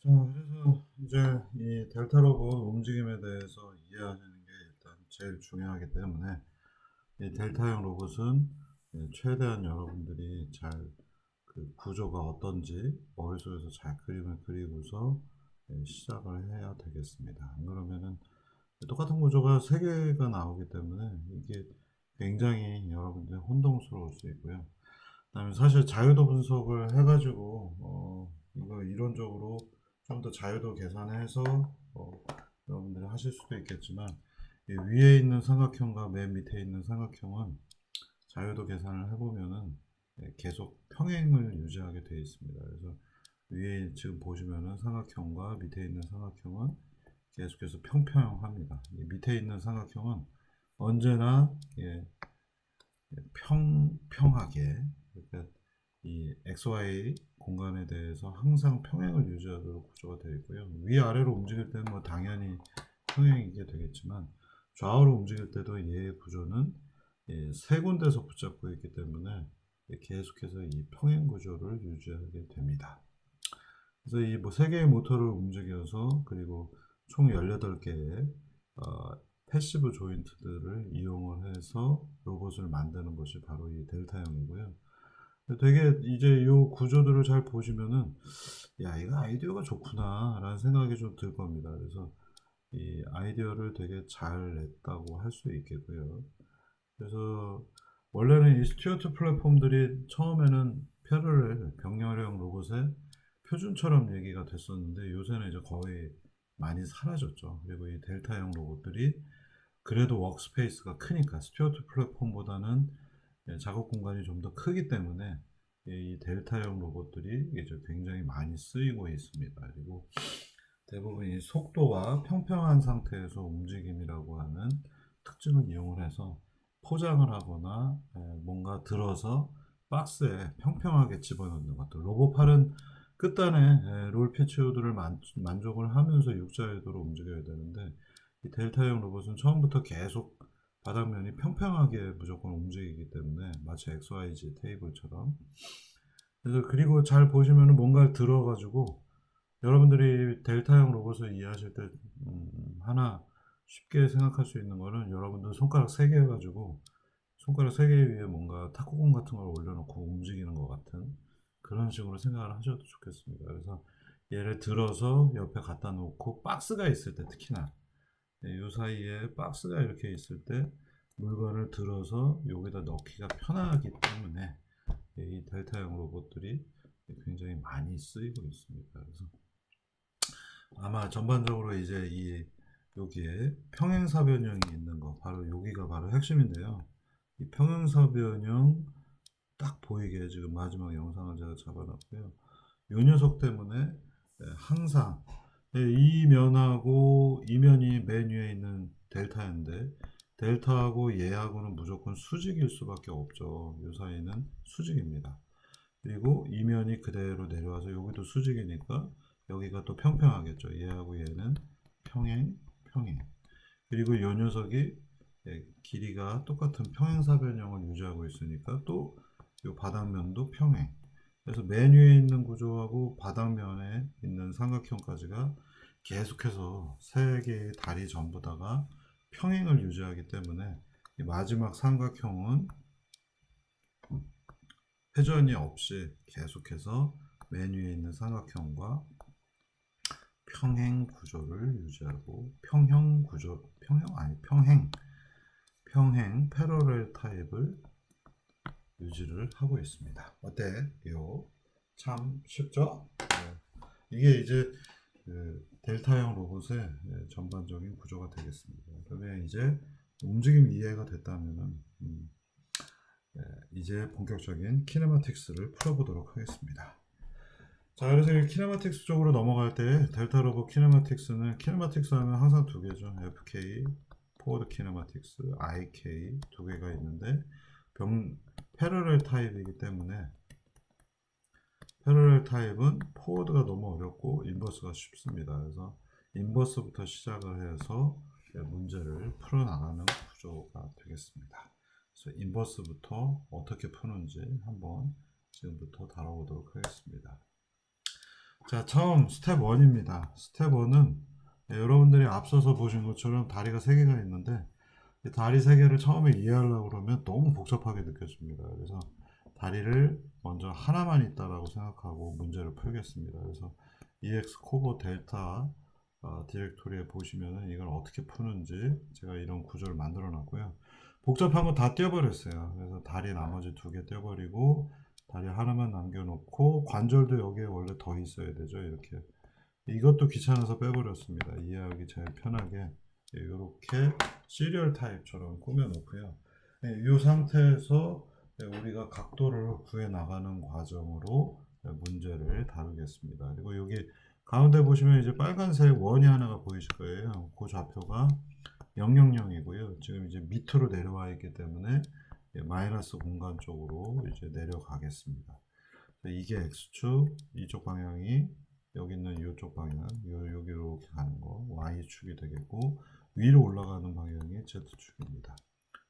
자, 그래서 이제 이 델타 로봇 움직임에 대해서 이해하시는 게 일단 제일 중요하기 때문에 이 델타형 로봇은 최대한 여러분들이 잘 그 구조가 어떤지 머릿속에서 잘 그림을 그리고서 시작을 해야 되겠습니다. 안 그러면은 똑같은 구조가 세 개가 나오기 때문에 이게 굉장히 여러분들 혼동스러울 수 있고요. 그다음에 사실 자유도 분석을 해가지고 이거 이론적으로 좀 더 자유도 계산해서 여러분들이 하실 수도 있겠지만 이 위에 있는 삼각형과 맨 밑에 있는 삼각형은 자유도 계산을 해보면은 계속 평행을 유지하게 되어 있습니다. 그래서 위에 지금 보시면은 삼각형과 밑에 있는 삼각형은 계속해서 평평합니다. 밑에 있는 삼각형은 언제나 평평하게, 그러니까 이 XY 공간에 대해서 항상 평행을 유지하도록 구조가 되어 있고요. 위아래로 움직일 때는 뭐 당연히 평행이게 되겠지만 좌우로 움직일 때도 얘의 구조는 세 군데서 붙잡고 있기 때문에 계속해서 이 평행 구조를 유지하게 됩니다. 그래서 이 뭐 세 개의 모터를 움직여서 그리고 총 18개의 패시브 조인트들을 이용을 해서 로봇을 만드는 것이 바로 이 델타형이고요. 되게 이제 이 구조들을 잘 보시면은 야, 이거 아이디어가 좋구나 라는 생각이 좀 들 겁니다. 그래서 이 아이디어를 되게 잘 냈다고 할 수 있겠고요. 그래서 원래는 이 스튜어트 플랫폼들이 처음에는 패러렐 병렬형 로봇의 표준처럼 얘기가 됐었는데 요새는 이제 거의 많이 사라졌죠. 그리고 이 델타형 로봇들이 그래도 워크스페이스가 크니까 스튜어트 플랫폼보다는 작업 공간이 좀 더 크기 때문에 이 델타형 로봇들이 이제 굉장히 많이 쓰이고 있습니다. 그리고 대부분 이 속도와 평평한 상태에서 움직임이라고 하는 특징을 이용을 해서 포장을 하거나 뭔가 들어서 박스에 평평하게 집어넣는 것들. 로봇팔은 끝단에 롤 피치오드를 만족을 하면서 육자유도로 움직여야 되는데 이 델타형 로봇은 처음부터 계속 바닥면이 평평하게 무조건 움직이기 때문에 마치 XYZ 테이블처럼. 그래서 그리고 잘 보시면은 뭔가를 들어가지고 여러분들이 델타형 로봇을 이해하실 때 하나 쉽게 생각할 수 있는 거는 여러분들 손가락 3개 해가지고 손가락 3개 위에 뭔가 탁구공 같은 걸 올려놓고 움직이는 것 같은 그런 식으로 생각을 하셔도 좋겠습니다. 그래서 얘를 들어서 옆에 갖다 놓고 박스가 있을 때 특히나 이 사이에 박스가 이렇게 있을 때 물건을 들어서 여기다 넣기가 편하기 때문에 이 델타형 로봇들이 굉장히 많이 쓰이고 있습니다. 그래서 아마 전반적으로 이제 이 여기에 평행사변형이 있는 거 바로 여기가 바로 핵심인데요. 이 평행사변형 딱 보이게 지금 마지막 영상을 제가 잡아놨고요. 이 녀석 때문에 항상 이 면하고 이 면이 맨 위에 있는 델타인데 델타하고 얘하고는 무조건 수직일 수밖에 없죠. 이 사이는 수직입니다. 그리고 이면이 그대로 내려와서 여기도 수직이니까 여기가 또 평평하겠죠. 얘하고 얘는 평행, 평행. 그리고 이 녀석이 길이가 똑같은 평행사변형을 유지하고 있으니까 또 이 바닥면도 평행. 그래서 맨 위에 있는 구조하고 바닥면에 있는 삼각형까지가 계속해서 세 개의 다리 전부 다가 평행을 유지하기 때문에 이 마지막 삼각형은 회전이 없이 계속해서 맨 위에 있는 삼각형과 평행 구조를 유지하고 평형 구조 평형 아니 평행 패러렐 타입을 유지를 하고 있습니다. 어때요? 참 쉽죠? 이게 이제 그 델타형 로봇의 전반적인 구조가 되겠습니다. 그러면 이제 움직임 이해가 됐다면은 이제 본격적인 키네마틱스를 풀어보도록 하겠습니다. 자, 그래서 이 키네마틱스 쪽으로 넘어갈 때 델타 로봇 키네마틱스는 키네마틱스 하면 항상 두 개죠. FK, 포워드 키네마틱스, IK 두 개가 있는데 패러렐 타입이기 때문에 패러렐 타입은 포워드가 너무 어렵고 인버스가 쉽습니다. 그래서 인버스부터 시작을 해서 문제를 풀어나가는 구조가 되겠습니다. 그래서 인버스부터 어떻게 푸는지 한번 지금부터 다뤄보도록 하겠습니다. 자, 처음 스텝 1입니다. 스텝 1은 여러분들이 앞서서 보신 것처럼 다리가 3개가 있는데 이 다리 3개를 처음에 이해하려고 그러면 너무 복잡하게 느껴집니다. 그래서 다리를 먼저 하나만 있다라고 생각하고 문제를 풀겠습니다. 그래서 EX 코보 델타 디렉토리에 보시면은 이걸 어떻게 푸는지 제가 이런 구조를 만들어 놨고요. 복잡한 거 다 떼어버렸어요. 그래서 다리 나머지 2개 떼어버리고 다리 하나만 남겨놓고 관절도 여기에 원래 더 있어야 되죠. 이렇게 이것도 귀찮아서 빼버렸습니다. 이해하기 제일 편하게 이렇게 시리얼 타입처럼 꾸며놓고요. 이 상태에서 우리가 각도를 구해 나가는 과정으로 문제를 다루겠습니다. 그리고 여기 가운데 보시면 이제 빨간색 원이 하나가 보이실 거예요. 그 좌표가 000이고요. 지금 이제 밑으로 내려와 있기 때문에 마이너스 공간 쪽으로 이제 내려가겠습니다. 이게 X축, 이쪽 방향이 여기 있는 이쪽 방향, 여기로 이렇게 가는 거 Y축이 되겠고 위로 올라가는 방향이 Z축입니다.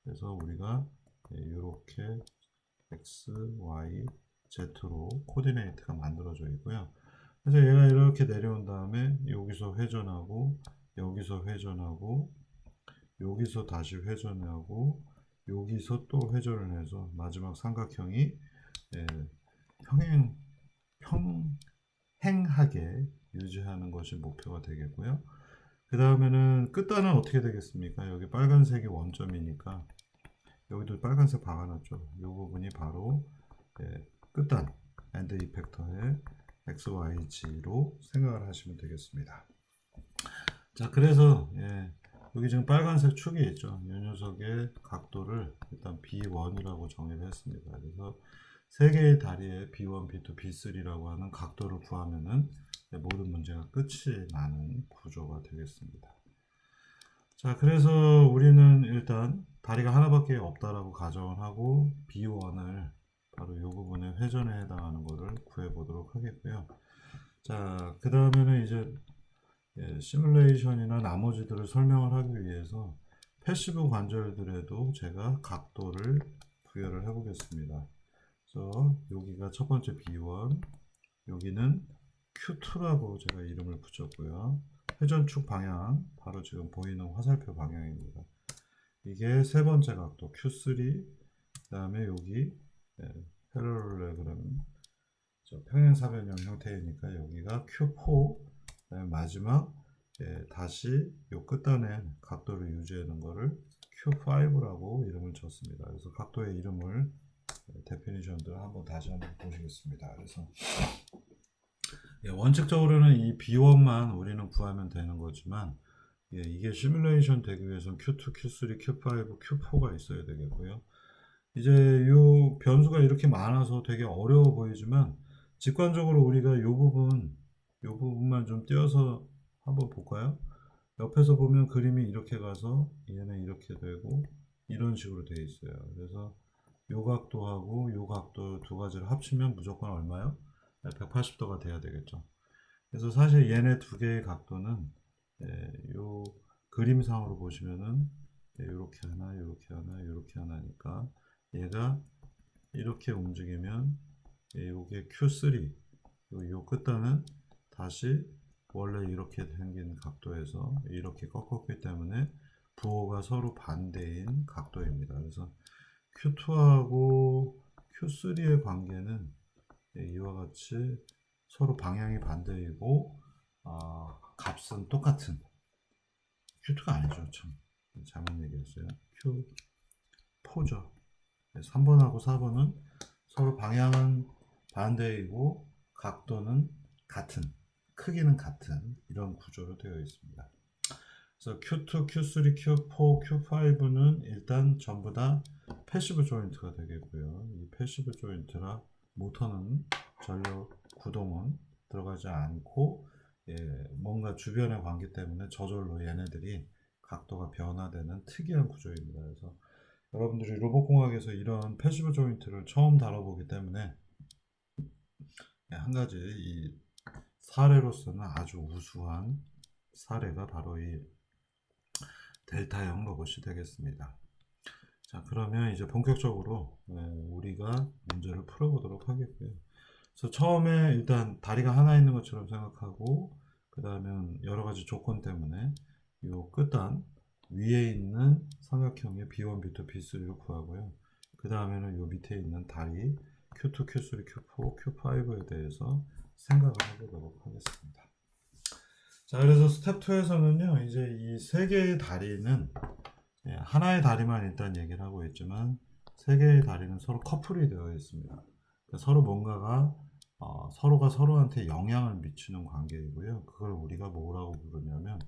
그래서 우리가 이렇게 X, Y, Z로 코디네이트가 만들어져 있고요. 그래서 얘가 이렇게 내려온 다음에 여기서 회전하고 여기서 회전하고 여기서 다시 회전하고 여기서 또 회전을 해서 마지막 삼각형이 평행, 평행하게 유지하는 것이 목표가 되겠고요. 그 다음에는 끝단은 어떻게 되겠습니까? 여기 빨간색이 원점이니까 여기도 빨간색 박아놨죠. 이 부분이 바로 끝단 엔드 이펙터의 XYG로 생각을 하시면 되겠습니다. 자, 그래서 여기 지금 빨간색 축이 있죠. 이 녀석의 각도를 일단 B1이라고 정의를 했습니다. 그래서 세 개의 다리에 B1, B2, B3라고 하는 각도를 구하면은 모든 문제가 끝이 나는 구조가 되겠습니다. 자, 그래서 우리는 일단 다리가 하나밖에 없다라고 가정을 하고 B1을 바로 이 부분의 회전에 해당하는 것을 구해 보도록 하겠고요. 자, 그 다음에는 이제 시뮬레이션이나 나머지들을 설명을 하기 위해서 패시브 관절들에도 제가 각도를 부여를 해 보겠습니다. 그래서 여기가 첫 번째 B1, 여기는 Q2라고 제가 이름을 붙였고요. 회전축 방향, 바로 지금 보이는 화살표 방향입니다. 이게 세 번째 각도 Q3, 그 다음에 여기 패러렐레그램 평행사변형 형태이니까 여기가 Q4, 그다음에 마지막 다시 요 끝단에 각도를 유지하는 거를 Q5라고 이름을 줬습니다. 그래서 각도의 이름을 데피니션들 한번 다시 한번 보시겠습니다. 그래서 원칙적으로는 이 B1만 우리는 구하면 되는 거지만 이게 시뮬레이션 되기 위해서는 Q2, Q3, Q5, Q4가 있어야 되겠고요. 이제 이 변수가 이렇게 많아서 되게 어려워 보이지만 직관적으로 우리가 이 부분만 좀 띄어서 한번 볼까요? 옆에서 보면 그림이 이렇게 가서 얘는 이렇게 되고 이런 식으로 되어 있어요. 그래서 요 각도하고 요 각도 두 가지를 합치면 무조건 얼마요? 180도가 돼야 되겠죠. 그래서 사실 얘네 두 개의 각도는 요 그림상으로 보시면은 이렇게 하나, 이렇게 하나, 이렇게 하나니까 얘가 이렇게 움직이면 요게 Q3, 요 끝단은 다시 원래 이렇게 생긴 각도에서 이렇게 꺾었기 때문에 부호가 서로 반대인 각도입니다. 그래서 Q2하고 Q3의 관계는 이와 같이 서로 방향이 반대이고 값은 똑같은 Q2가 아니죠. 참 잘못 얘기했어요. Q4죠. 3번하고 4번은 서로 방향은 반대이고 각도는 같은, 크기는 같은 이런 구조로 되어 있습니다. 그래서 Q2, Q3, Q4, Q5는 일단 전부 다 패시브 조인트가 되겠고요. 이 패시브 조인트라 모터는 전력 구동은 들어가지 않고 뭔가 주변의 관계 때문에 저절로 얘네들이 각도가 변화되는 특이한 구조입니다. 그래서 여러분들이 로봇공학에서 이런 패시브 조인트를 처음 다뤄보기 때문에 한 가지 이 사례로서는 아주 우수한 사례가 바로 이 델타형 로봇이 되겠습니다. 자, 그러면 이제 본격적으로 우리가 문제를 풀어보도록 하겠고요. 그래서 처음에 일단 다리가 하나 있는 것처럼 생각하고 그 다음에 여러 가지 조건 때문에 요 끝단 위에 있는 삼각형의 B1, B2, B3를 구하고요. 그 다음에는 요 밑에 있는 다리 Q2, Q3, Q4, Q5에 대해서 생각을 해보도록 하겠습니다. 자, 그래서 스텝 2에서는요, 이제 이 세 개의 다리는 하나의 다리만 일단 얘기를 하고 있지만 세 개의 다리는 서로 커플이 되어 있습니다. 그러니까 서로 뭔가가 서로가 서로한테 영향을 미치는 관계이고요. 그걸 우리가 뭐라고 부르냐면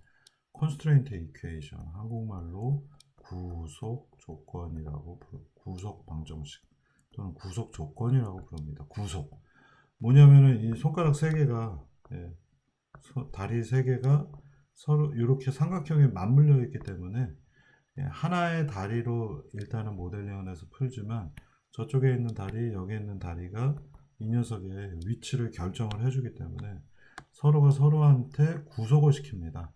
constraint equation, 한국말로 구속 조건이라고 구속 방정식 또는 구속 조건이라고 부릅니다. 구속 뭐냐면은 이 손가락 세 개가 다리 세 개가 서로 이렇게 삼각형에 맞물려 있기 때문에 하나의 다리로 일단은 모델링을 해서 풀지만 저쪽에 있는 다리, 여기 있는 다리가 이 녀석의 위치를 결정을 해주기 때문에 서로가 서로한테 구속을 시킵니다.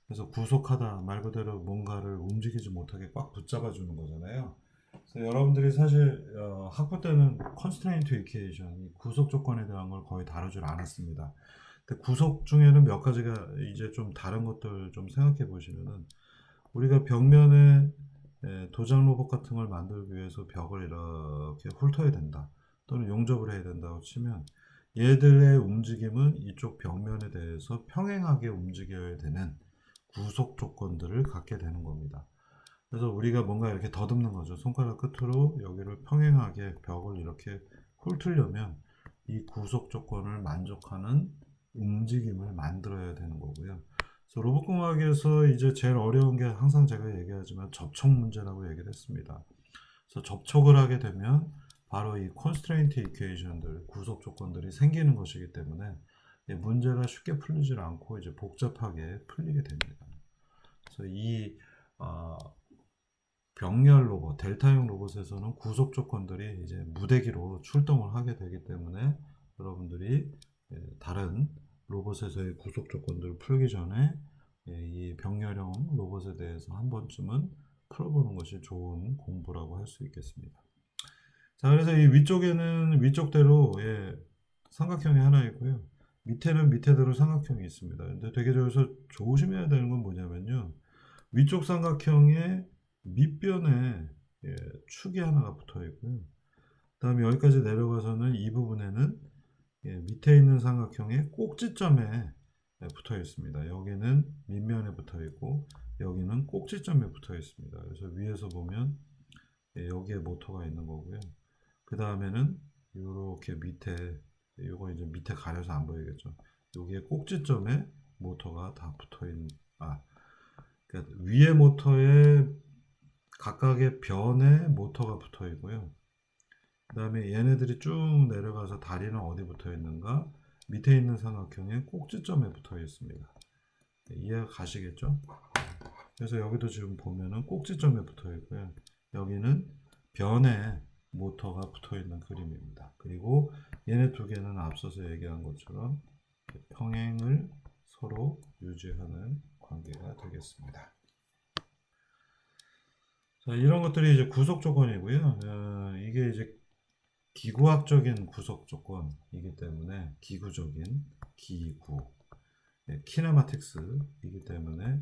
그래서 구속하다 말 그대로 뭔가를 움직이지 못하게 꽉 붙잡아 주는 거잖아요. 그래서 여러분들이 사실 학부 때는 constraint equation, 구속 조건에 대한 걸 거의 다루질 않았습니다. 근데 구속 중에는 몇 가지가 이제 좀 다른 것들 좀 생각해 보시면은 우리가 벽면에 도장 로봇 같은 걸 만들기 위해서 벽을 이렇게 훑어야 된다 또는 용접을 해야 된다고 치면 얘들의 움직임은 이쪽 벽면에 대해서 평행하게 움직여야 되는 구속 조건들을 갖게 되는 겁니다. 그래서 우리가 뭔가 이렇게 더듬는 거죠. 손가락 끝으로 여기를 평행하게 벽을 이렇게 훑으려면 이 구속 조건을 만족하는 움직임을 만들어야 되는 거고요. 그래서 로봇공학에서 이제 제일 어려운 게 항상 제가 얘기하지만 접촉 문제라고 얘기를 했습니다. 그래서 접촉을 하게 되면 바로 이 constraint equation들, 구속 조건들이 생기는 것이기 때문에 문제가 쉽게 풀리질 않고 이제 복잡하게 풀리게 됩니다. 그래서 이 병렬 로봇, 델타형 로봇에서는 구속 조건들이 이제 무대기로 출동을 하게 되기 때문에 여러분들이 다른 로봇에서의 구속 조건들을 풀기 전에 이 병렬형 로봇에 대해서 한 번쯤은 풀어보는 것이 좋은 공부라고 할 수 있겠습니다. 자, 그래서 이 위쪽에는 위쪽대로 삼각형이 하나 있고요. 밑에는 밑에대로 삼각형이 있습니다. 근데 되게 저기서 조심해야 되는 건 뭐냐면요. 위쪽 삼각형의 밑변에 축이 하나가 붙어 있고요. 그 다음에 여기까지 내려가서는 이 부분에는 밑에 있는 삼각형의 꼭지점에 붙어 있습니다. 여기는 밑면에 붙어 있고 여기는 꼭지점에 붙어 있습니다. 그래서 위에서 보면 여기에 모터가 있는 거고요. 그 다음에는 이렇게 밑에 이거 이제 밑에 가려서 안 보이겠죠. 여기에 꼭지점에 모터가 다 붙어 있는 그러니까 위에 모터에 각각의 변에 모터가 붙어 있고요. 그 다음에 얘네들이 쭉 내려가서 다리는 어디 붙어 있는가? 밑에 있는 삼각형의 꼭지점에 붙어 있습니다. 이해가 가시겠죠? 그래서 여기도 지금 보면은 꼭지점에 붙어 있고요. 여기는 변에 모터가 붙어 있는 그림입니다. 그리고 얘네 두 개는 앞서서 얘기한 것처럼 평행을 서로 유지하는 관계가 되겠습니다. 자, 이런 것들이 이제 구속 조건이고요. 이게 이제 기구학적인 구속 조건이기 때문에 기구적인 기구, 키네마틱스이기 때문에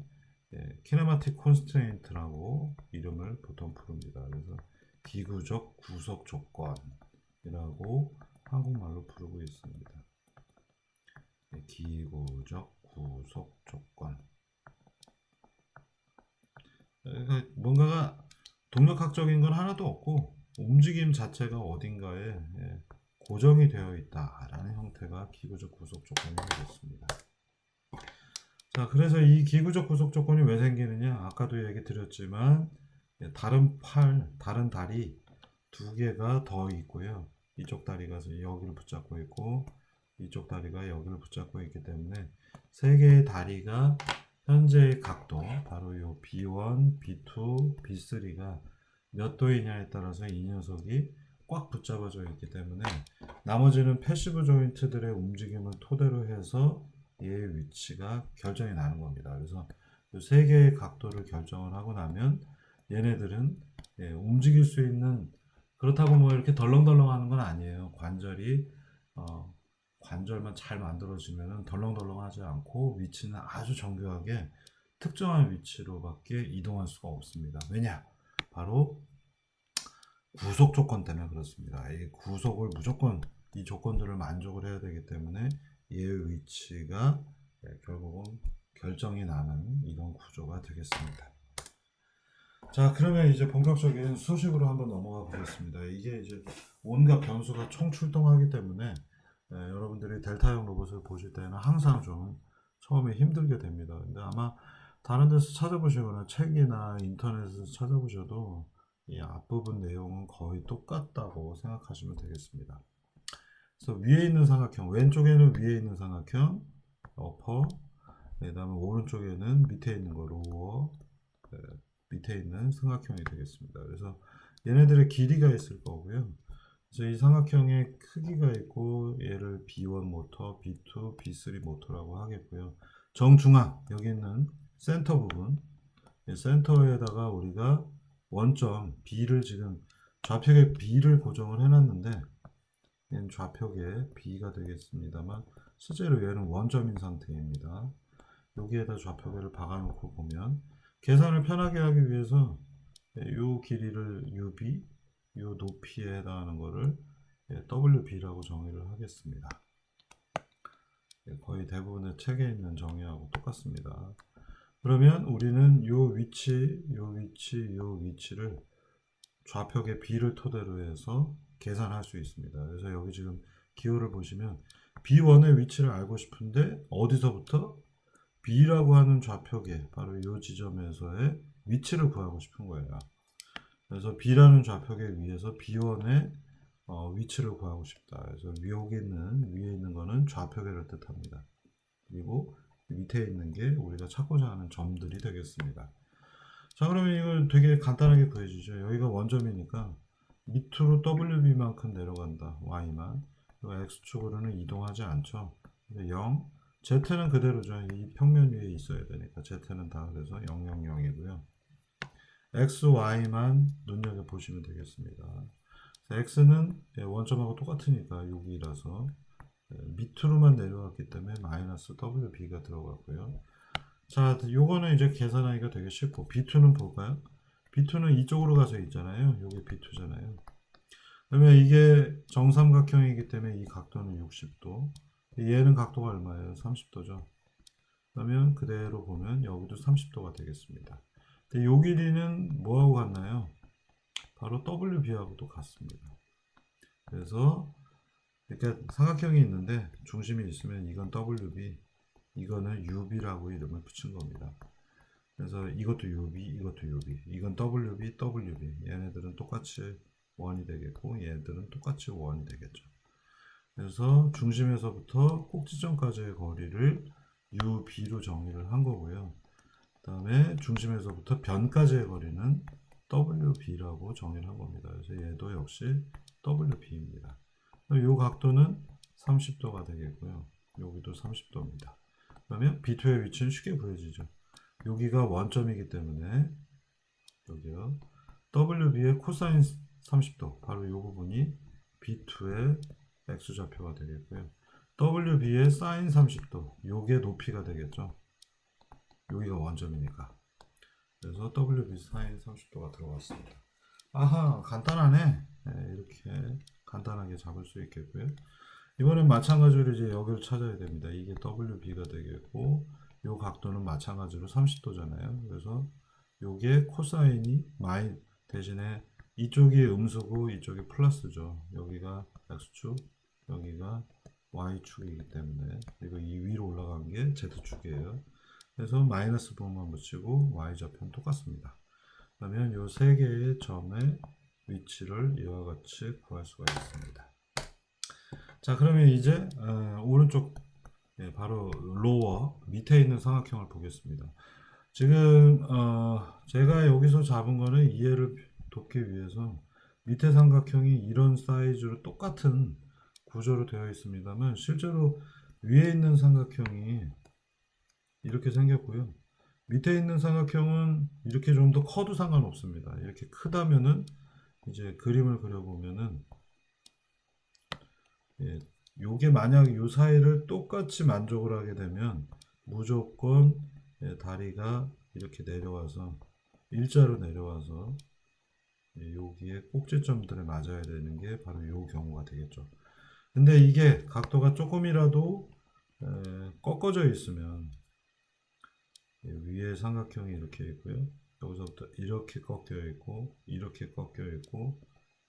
키네마틱 콘스트레인트라고 이름을 보통 부릅니다. 그래서 기구적 구속 조건이라고 한국말로 부르고 있습니다. 기구적 구속 조건. 그러니까 뭔가가 동력학적인 건 하나도 없고 움직임 자체가 어딘가에 고정이 되어 있다라는 형태가 기구적 구속 조건이 되겠습니다. 자, 그래서 이 기구적 구속 조건이 왜 생기느냐? 아까도 얘기 드렸지만 다른 다른 다리 두 개가 더 있고요. 이쪽 다리가 여기를 붙잡고 있고 이쪽 다리가 여기를 붙잡고 있기 때문에 세 개의 다리가 현재의 각도, 바로 이 B1, B2, B3가 몇 도이냐에 따라서 이 녀석이 꽉 붙잡아져 있기 때문에 나머지는 패시브 조인트들의 움직임을 토대로 해서 얘의 위치가 결정이 나는 겁니다. 그래서 이 세 개의 각도를 결정을 하고 나면 얘네들은 움직일 수 있는, 그렇다고 뭐 이렇게 덜렁덜렁 하는 건 아니에요. 관절이 관절만 잘 만들어지면 덜렁덜렁하지 않고 위치는 아주 정교하게 특정한 위치로밖에 이동할 수가 없습니다. 왜냐? 바로 구속 조건 때문에 그렇습니다. 이 구속을 무조건 이 조건들을 만족을 해야 되기 때문에 얘의 위치가 결국은 결정이 나는 이런 구조가 되겠습니다. 자, 그러면 이제 본격적인 수식으로 한번 넘어가 보겠습니다. 이게 이제 온갖 변수가 총출동하기 때문에 여러분들이 델타형 로봇을 보실 때는 항상 좀 처음에 힘들게 됩니다. 근데 아마 다른 데서 찾아보시거나 책이나 인터넷에서 찾아보셔도 이 앞부분 내용은 거의 똑같다고 생각하시면 되겠습니다. 그래서 위에 있는 삼각형, 왼쪽에는 위에 있는 삼각형, 어퍼, 그 다음에 오른쪽에는 밑에 있는 거, 로어, 밑에 있는 삼각형이 되겠습니다. 그래서 얘네들의 길이가 있을 거고요. 그래서 이 삼각형의 크기가 있고 얘를 B1 모터, B2, B3 모터라고 하겠고요. 정중앙, 여기 있는 센터 부분, 센터에다가 우리가 원점 B를 지금 좌표에 B를 고정을 해놨는데 얘는 좌표에 B가 되겠습니다만 실제로 얘는 원점인 상태입니다. 여기에다 좌표계를 박아놓고 보면 계산을 편하게 하기 위해서 이 길이를 UB, 이 높이에 해당하는 거를 WB라고 정의를 하겠습니다. 거의 대부분의 책에 있는 정의하고 똑같습니다. 그러면 우리는 이 위치, 이 위치, 이 위치를 좌표계 B를 토대로 해서 계산할 수 있습니다. 그래서 여기 지금 기호를 보시면 B1의 위치를 알고 싶은데 어디서부터? B라고 하는 좌표계, 바로 이 지점에서의 위치를 구하고 싶은 거예요. 그래서 B라는 좌표계 위에서 B1의 위치를 구하고 싶다. 그래서 위에 있는 거는 좌표계를 뜻합니다. 그리고 밑에 있는 게 우리가 찾고자 하는 점들이 되겠습니다. 자, 그러면 이걸 되게 간단하게 구해주죠. 여기가 원점이니까 밑으로 WB만큼 내려간다. Y만. X축으로는 이동하지 않죠. 0. Z는 그대로죠. 이 평면 위에 있어야 되니까 Z는 다 그래서 000이고요. X, Y만 눈여겨보시면 되겠습니다. X는 원점하고 똑같으니까 6이라서 밑으로만 내려왔기 때문에 마이너스 WB가 들어갔고요. 자, 요거는 이제 계산하기가 되게 쉽고 B2는 볼까요? B2는 이쪽으로 가서 있잖아요. 요게 B2잖아요. 그러면 이게 정삼각형이기 때문에 이 각도는 60도. 얘는 각도가 얼마예요? 30도죠. 그러면 그대로 보면 여기도 30도가 되겠습니다. 근데 요 길이는 뭐하고 같나요? 바로 WB하고도 같습니다. 그래서 이렇게 삼각형이 있는데 중심이 있으면 이건 WB, 이거는 UB라고 이름을 붙인 겁니다. 그래서 이것도 UB, 이것도 UB, 이건 WB, WB. 얘네들은 똑같이 원이 되겠고 얘네들은 똑같이 원이 되겠죠. 그래서 중심에서부터 꼭지점까지의 거리를 UB로 정의를 한 거고요. 그 다음에 중심에서부터 변까지의 거리는 WB라고 정의를 한 겁니다. 그래서 얘도 역시 WB입니다. 이 각도는 30도가 되겠고요. 여기도 30도입니다. 그러면 B2의 위치는 쉽게 구해지죠. 여기가 원점이기 때문에 여기요. WB의 코사인 30도, 바로 이 부분이 B2의 X좌표가 되겠고요. WB의 사인 30도, 요게 높이가 되겠죠. 여기가 원점이니까. 그래서 WB 사인 30도가 들어갔습니다. 아하, 간단하네. 네, 이렇게 간단하게 잡을 수 있겠고요. 이번엔 마찬가지로 이제 여기를 찾아야 됩니다. 이게 WB가 되겠고, 요 각도는 마찬가지로 30도잖아요. 그래서 요게 코사인이 대신에 이쪽이 음수고 이쪽이 플러스죠. 여기가 X축, 여기가 Y축이기 때문에, 그리고 이 위로 올라간 게 Z축이에요. 그래서 마이너스 부분만 붙이고 Y좌표는 똑같습니다. 그러면 요 세 개의 점의 위치를 이와 같이 구할 수가 있습니다. 자, 그러면 이제 오른쪽 바로 로어 밑에 있는 삼각형을 보겠습니다. 지금 제가 여기서 잡은 거는 이해를 돕기 위해서 밑에 삼각형이 이런 사이즈로 똑같은 구조로 되어 있습니다만 실제로 위에 있는 삼각형이 이렇게 생겼고요. 밑에 있는 삼각형은 이렇게 좀 더 커도 상관없습니다. 이렇게 크다면은 이제 그림을 그려보면은 요게 만약 요 사이를 똑같이 만족을 하게 되면 무조건 다리가 이렇게 내려와서 일자로 내려와서 여기에 꼭지점들을 맞아야 되는 게 바로 요 경우가 되겠죠. 근데 이게 각도가 조금이라도 꺾어져 있으면 위에 삼각형이 이렇게 있고요. 여기서부터 이렇게 꺾여 있고 이렇게 꺾여 있고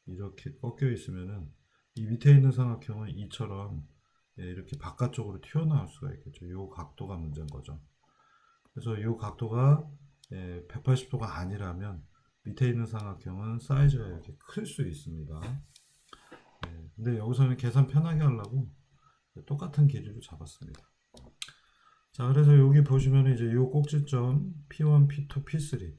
이렇게 꺾여 있으면은 이 밑에 있는 삼각형은 이처럼 이렇게 바깥쪽으로 튀어나올 수가 있겠죠. 이 각도가 문제인 거죠. 그래서 이 각도가 180도가 아니라면 밑에 있는 삼각형은 사이즈가 이렇게 클 수 있습니다. 근데 여기서는 계산 편하게 하려고 똑같은 길이로 잡았습니다. 자, 그래서 여기 보시면 이제 요 꼭지점 P1, P2, P3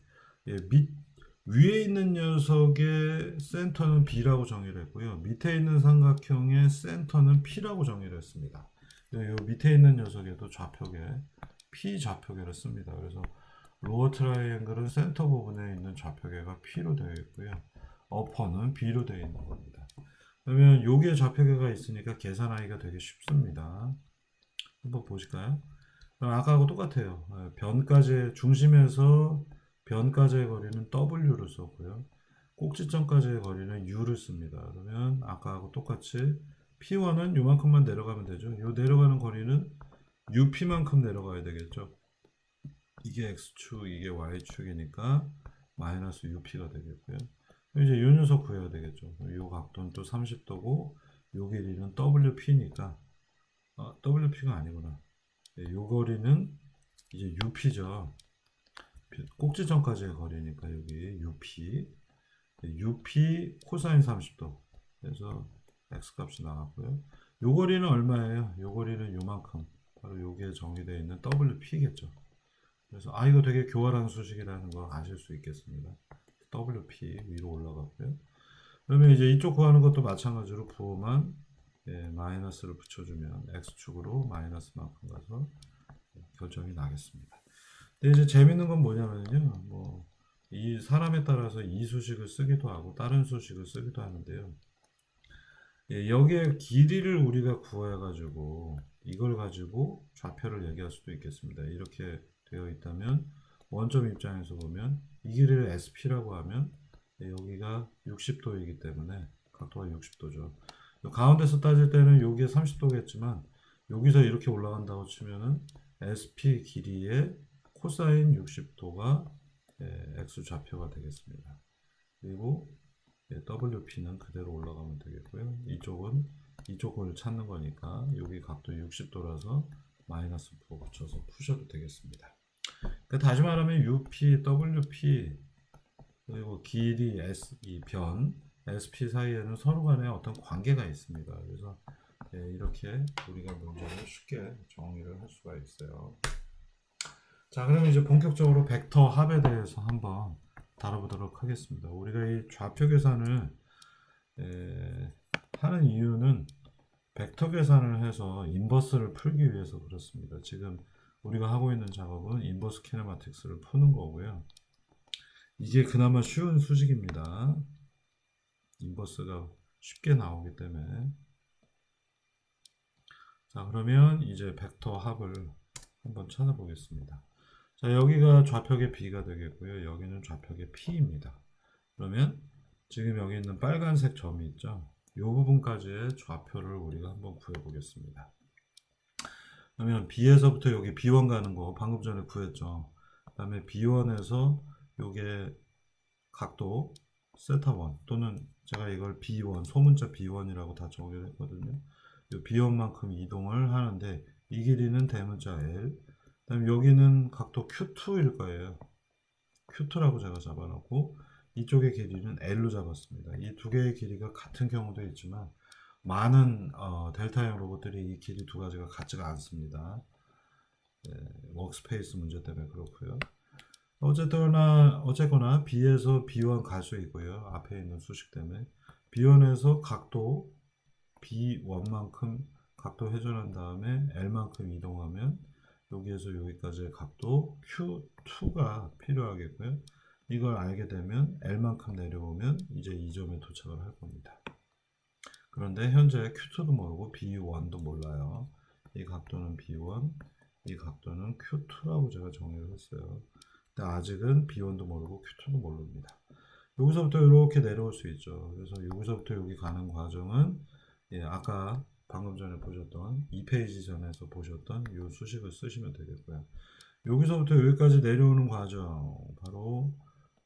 위에 있는 녀석의 센터는 B라고 정의를 했고요. 밑에 있는 삼각형의 센터는 P라고 정의를 했습니다. 요 밑에 있는 녀석에도 좌표계 P 좌표계를 씁니다. 그래서 로어 트라이앵글은 센터 부분에 있는 좌표계가 P로 되어 있고요. 어퍼는 B로 되어 있는 겁니다. 그러면 여기에 좌표계가 있으니까 계산하기가 되게 쉽습니다. 한번 보실까요? 아까하고 똑같아요. 변까지 중심에서 변까지의 거리는 W를 썼고요. 꼭지점까지의 거리는 U를 씁니다. 그러면 아까하고 똑같이 P1은 요만큼만 내려가면 되죠. 요 내려가는 거리는 UP만큼 내려가야 되겠죠. 이게 X축, 이게 Y축이니까 마이너스 UP가 되겠고요. 이제 요 녀석 구해야 되겠죠. 요 각도는 또 30도고 요 길이는 WP니까 WP가 아니구나. 요 거리는 이제 UP죠. 꼭지점까지의 거리니까 여기 UP 코사인 30도. 그래서 X 값이 나왔고요. 요 거리는 얼마예요? 요 거리는 요만큼. 바로 여기에 정의되어 있는 WP겠죠. 그래서 이거 되게 교활한 수식이라는 거 아실 수 있겠습니다. WP 위로 올라갔고요. 그러면 이제 이쪽 구하는 것도 마찬가지로 부호만 마이너스를 붙여주면 X축으로 마이너스만큼 가서 결정이 나겠습니다. 근데 이제 재밌는 건 뭐냐면요. 이 사람에 따라서 이 수식을 쓰기도 하고 다른 수식을 쓰기도 하는데요. 여기에 길이를 우리가 구해가지고 이걸 가지고 좌표를 얘기할 수도 있겠습니다. 이렇게 되어 있다면 원점 입장에서 보면 이 길이를 SP라고 하면 여기가 60도이기 때문에 각도가 60도죠. 가운데서 따질 때는 여기에 30도겠지만 여기서 이렇게 올라간다고 치면은 SP 길이의 코사인 60도가 X 좌표가 되겠습니다. 그리고 WP는 그대로 올라가면 되겠고요. 이쪽은 이쪽을 찾는 거니까 여기 각도 60도라서 마이너스 부호 붙여서 푸셔도 되겠습니다. 그러니까 다시 말하면 UP, WP 그리고 길이 S, 이 변 SP 사이에는 서로 간에 어떤 관계가 있습니다. 그래서 이렇게 우리가 문제를 쉽게 정리를 할 수가 있어요. 자, 그러면 이제 본격적으로 벡터 합에 대해서 한번 다뤄보도록 하겠습니다. 우리가 이 좌표 계산을 하는 이유는 벡터 계산을 해서 인버스를 풀기 위해서 그렇습니다. 지금 우리가 하고 있는 작업은 인버스 키네마틱스를 푸는 거고요. 이게 그나마 쉬운 수식입니다. 인버스가 쉽게 나오기 때문에. 자, 그러면 이제 벡터 합을 한번 찾아보겠습니다. 자, 여기가 좌표계 B가 되겠고요. 여기는 좌표계 P입니다. 그러면 지금 여기 있는 빨간색 점이 있죠. 이 부분까지의 좌표를 우리가 한번 구해보겠습니다. 그러면 B에서부터 여기 B1 가는 거 방금 전에 구했죠. 그 다음에 B1에서 요게 각도 세타1 또는 제가 이걸 B1 소문자 B1이라고 다 정의했거든요. 이 B1만큼 이동을 하는데 이 길이는 대문자 L 그 다음에 여기는 각도 Q2일 거예요. Q2라고 제가 잡아놓고 이쪽의 길이는 L로 잡았습니다. 이 두 개의 길이가 같은 경우도 있지만 많은 델타형 로봇들이 이 길이 두 가지가 같지가 않습니다. 워크스페이스 문제 때문에 그렇고요. 어쨌거나 B에서 B1 갈 수 있고요. 앞에 있는 수식 때문에 B1에서 각도 B1만큼 각도 회전한 다음에 L만큼 이동하면 여기에서 여기까지의 각도 Q2가 필요하겠고요. 이걸 알게 되면 L만큼 내려오면 이제 이 점에 도착을 할 겁니다. 그런데 현재 Q2도 모르고 B1도 몰라요. 이 각도는 B1, 이 각도는 Q2라고 제가 정의를 했어요. 근데 아직은 B1도 모르고 Q2도 모릅니다. 여기서부터 이렇게 내려올 수 있죠. 그래서 여기서부터 여기 가는 과정은 아까 방금 전에 보셨던 2페이지 전에서 보셨던 이 수식을 쓰시면 되겠고요. 여기서부터 여기까지 내려오는 과정, 바로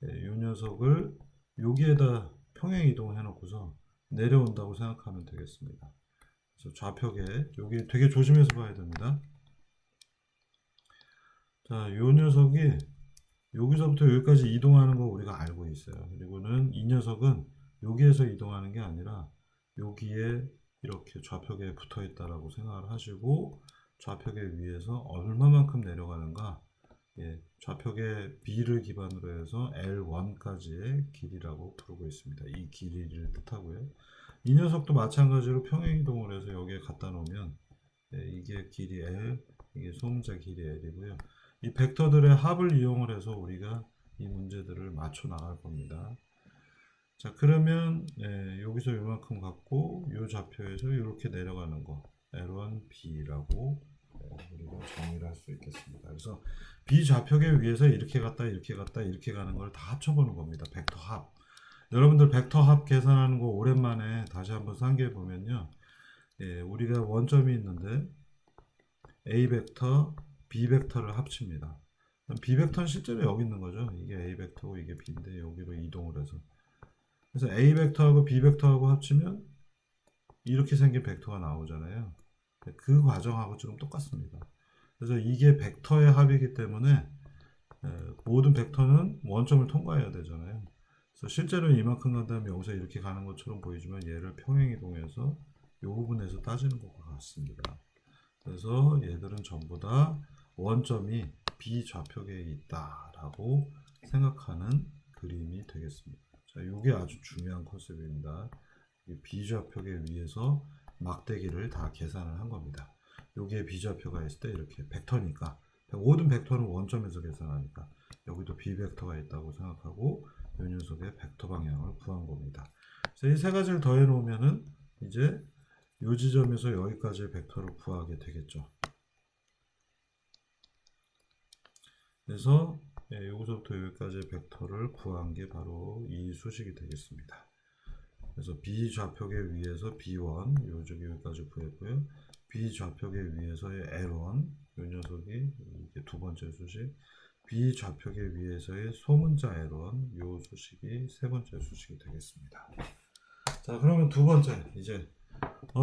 이 녀석을 여기에다 평행 이동해 놓고서 내려온다고 생각하면 되겠습니다. 그래서 좌표계 여기 되게 조심해서 봐야 됩니다. 자, 이 녀석이 여기서부터 여기까지 이동하는 거 우리가 알고 있어요. 그리고는 이 녀석은 여기에서 이동하는 게 아니라 여기에 이렇게 좌표계에 붙어 있다라고 생각을 하시고 좌표계 위에서 얼마만큼 내려가는가, 좌표계 B를 기반으로 해서 L1까지의 길이라고 부르고 있습니다. 이 길이를 뜻하고요. 이 녀석도 마찬가지로 평행 이동을 해서 여기에 갖다 놓으면 이게 길이 L, 이게 소문자 길이 L이고요. 이 벡터들의 합을 이용을 해서 우리가 이 문제들을 맞춰 나갈 겁니다. 자, 그러면 여기서 이만큼 갖고 이 좌표에서 이렇게 내려가는 거 L1B라고 우리가 정의를 할 수 있겠습니다. 그래서 B 좌표계 위에서 이렇게 갔다 이렇게 갔다 이렇게 가는 걸 다 합쳐보는 겁니다. 벡터 합. 여러분들 벡터 합 계산하는 거 오랜만에 다시 한번 상기해 보면요. 우리가 원점이 있는데 A 벡터, B 벡터를 합칩니다. B 벡터는 실제로 여기 있는 거죠. 이게 A 벡터고 이게 B인데 여기로 이동을 해서. 그래서 A 벡터하고 B 벡터하고 합치면 이렇게 생긴 벡터가 나오잖아요. 그 과정하고 지금 똑같습니다. 그래서 이게 벡터의 합이기 때문에 모든 벡터는 원점을 통과해야 되잖아요. 그래서 실제로 이만큼 간 다음에 여기서 이렇게 가는 것처럼 보이지만 얘를 평행이동해서 이 부분에서 따지는 것과 같습니다. 그래서 얘들은 전부 다 원점이 B 좌표계에 있다라고 생각하는 그림이 되겠습니다. 자, 이게 아주 중요한 컨셉입니다. B 좌표계 위에서 막대기를 다 계산을 한 겁니다. 여기에 B 좌표가 있을 때 이렇게 벡터니까 모든 벡터는 원점에서 계산하니까 여기도 B 벡터가 있다고 생각하고 이 녀석의 벡터 방향을 구한 겁니다. 그래서 이 세 가지를 더해 놓으면은 이제 이 지점에서 여기까지의 벡터를 구하게 되겠죠. 그래서 여기서부터 여기까지의 벡터를 구한 게 바로 이 수식이 되겠습니다. 그래서 B 좌표계 위에서 B1 요쪽이 여기까지 구했고요. B 좌표계 위에서의 L1 이 녀석이 이게 두 번째 수식, B 좌표계 위에서의 소문자 L1 이 수식이 세 번째 수식이 되겠습니다. 자, 그러면 두 번째 이제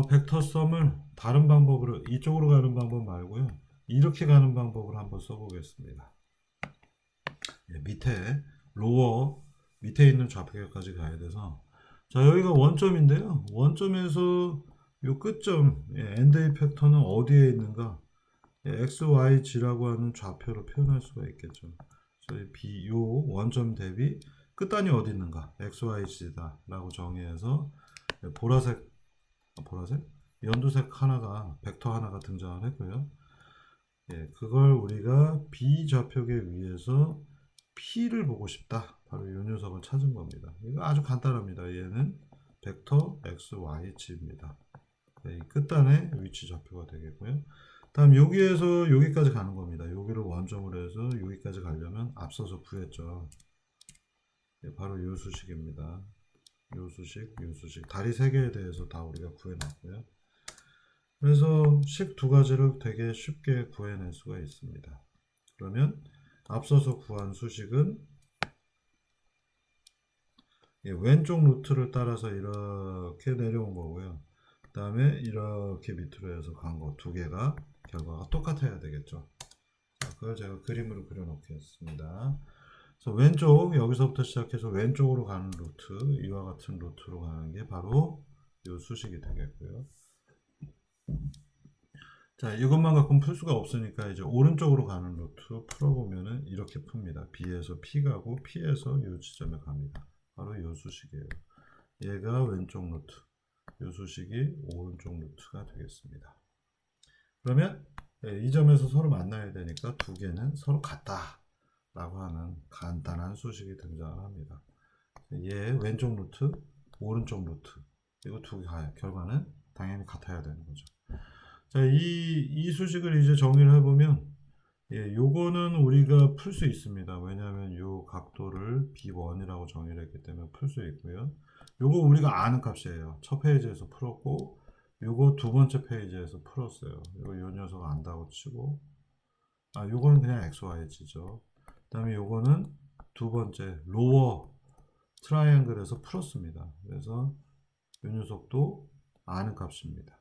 벡터 썸을 다른 방법으로 이쪽으로 가는 방법 말고요. 이렇게 가는 방법을 한번 써보겠습니다. 밑에 로어 밑에 있는 좌표계까지 가야 돼서 자, 여기가 원점인데요. 원점에서 요 끝점 엔드 이펙터는 어디에 있는가? x, y, g라고 하는 좌표로 표현할 수가 있겠죠. 그래서 요 원점 대비 끝단이 어디 있는가? x, y, g다 라고 정의해서 보라색 연두색 하나가 벡터 하나가 등장을 했고요. 그걸 우리가 B 좌표계 위에서 P를 보고 싶다. 바로 이 녀석을 찾은 겁니다. 이거 아주 간단합니다. 얘는 벡터 x, y, g입니다. 이 끝단의 위치 좌표가 되겠고요. 다음 여기에서 여기까지 가는 겁니다. 여기를 원점으로 해서 여기까지 가려면 앞서서 구했죠. 바로 이 수식입니다. 이 수식. 다리 3개에 대해서 다 우리가 구해놨고요. 그래서 식 두 가지를 되게 쉽게 구해낼 수가 있습니다. 그러면 앞서서 구한 수식은 왼쪽 루트를 따라서 이렇게 내려온 거고요. 그 다음에 이렇게 밑으로 해서 간 거 두 개가 결과가 똑같아야 되겠죠. 자, 그걸 제가 그림으로 그려놓겠습니다. 그래서 왼쪽 여기서부터 시작해서 왼쪽으로 가는 루트, 이와 같은 루트로 가는 게 바로 이 수식이 되겠고요. 자, 이것만 갖고는 풀 수가 없으니까 이제 오른쪽으로 가는 루트 풀어보면은 이렇게 풉니다. B에서 P 가고 P에서 이 지점에 갑니다. 바로 이 수식이에요. 얘가 왼쪽 루트, 이 수식이 오른쪽 루트가 되겠습니다. 그러면 이 점에서 서로 만나야 되니까 두 개는 서로 같다 라고 하는 간단한 수식이 등장을 합니다. 얘 왼쪽 루트, 오른쪽 루트, 이거 두 개 결과는 당연히 같아야 되는 거죠. 자, 이 수식을 이제 정리를 해보면, 예, 요거는 우리가 풀 수 있습니다. 왜냐하면 요 각도를 B1이라고 정의를 했기 때문에 풀 수 있고요. 요거 우리가 아는 값이에요. 첫 페이지에서 풀었고, 요거 두 번째 페이지에서 풀었어요. 요 녀석 안다고 치고, 요거는 그냥 XYZ죠. 그 다음에 요거는 두 번째 로어 트라이앵글에서 풀었습니다. 그래서 요 녀석도 아는 값입니다.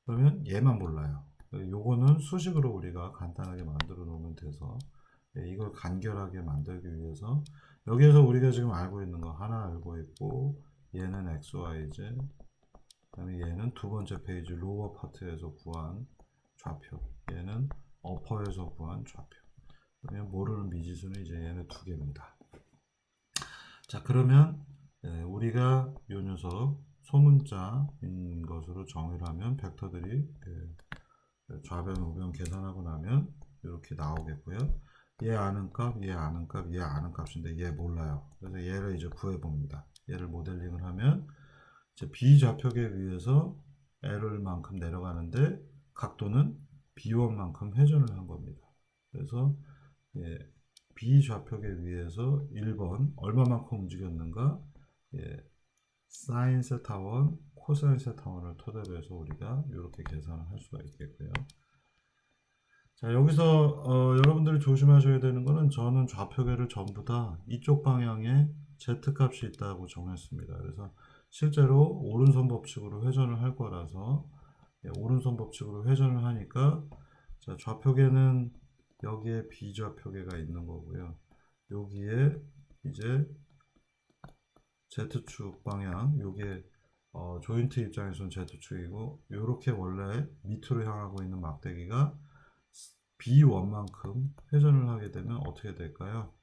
그러면 얘만 몰라요. 요거는 수식으로 우리가 간단하게 만들어 놓으면 돼서, 이걸 간결하게 만들기 위해서 여기에서 우리가 지금 알고 있는 거 하나 알고 있고, 얘는 XYZ, 그다음에 얘는 두 번째 페이지 로어 파트에서 구한 좌표, 얘는 어퍼에서 구한 좌표. 그러면 모르는 미지수는 이제 얘는 두 개입니다. 자, 그러면 우리가 요 녀석 소문자인 것으로 정의를 하면 벡터들이 좌변 우변 계산하고 나면 이렇게 나오겠고요. 얘 아는 값, 얘 아는 값, 얘 아는 값인데 얘 몰라요. 그래서 얘를 이제 구해봅니다. 얘를 모델링을 하면 이제 B 좌표계에 의해서 L만큼 내려가는데 각도는 B1만큼 회전을 한 겁니다. 그래서 예, B 좌표계 위에서 1번 얼마만큼 움직였는가, 예, 사인 세타 1, 코사인 세타 1을 토대로 해서 우리가 이렇게 계산을 할 수가 있겠고요. 자, 여기서 여러분들이 조심하셔야 되는 거는, 저는 좌표계를 전부 다 이쪽 방향에 Z값이 있다고 정했습니다. 그래서 실제로 오른손 법칙으로 회전을 할 거라서, 예, 오른손 법칙으로 회전을 하니까, 자, 좌표계는 여기에 B좌표계가 있는 거고요. 여기에 이제 Z축 방향, 요게 조인트 입장에서는 Z축이고, 요렇게 원래 밑으로 향하고 있는 막대기가 B1만큼 회전을 하게 되면 어떻게 될까요?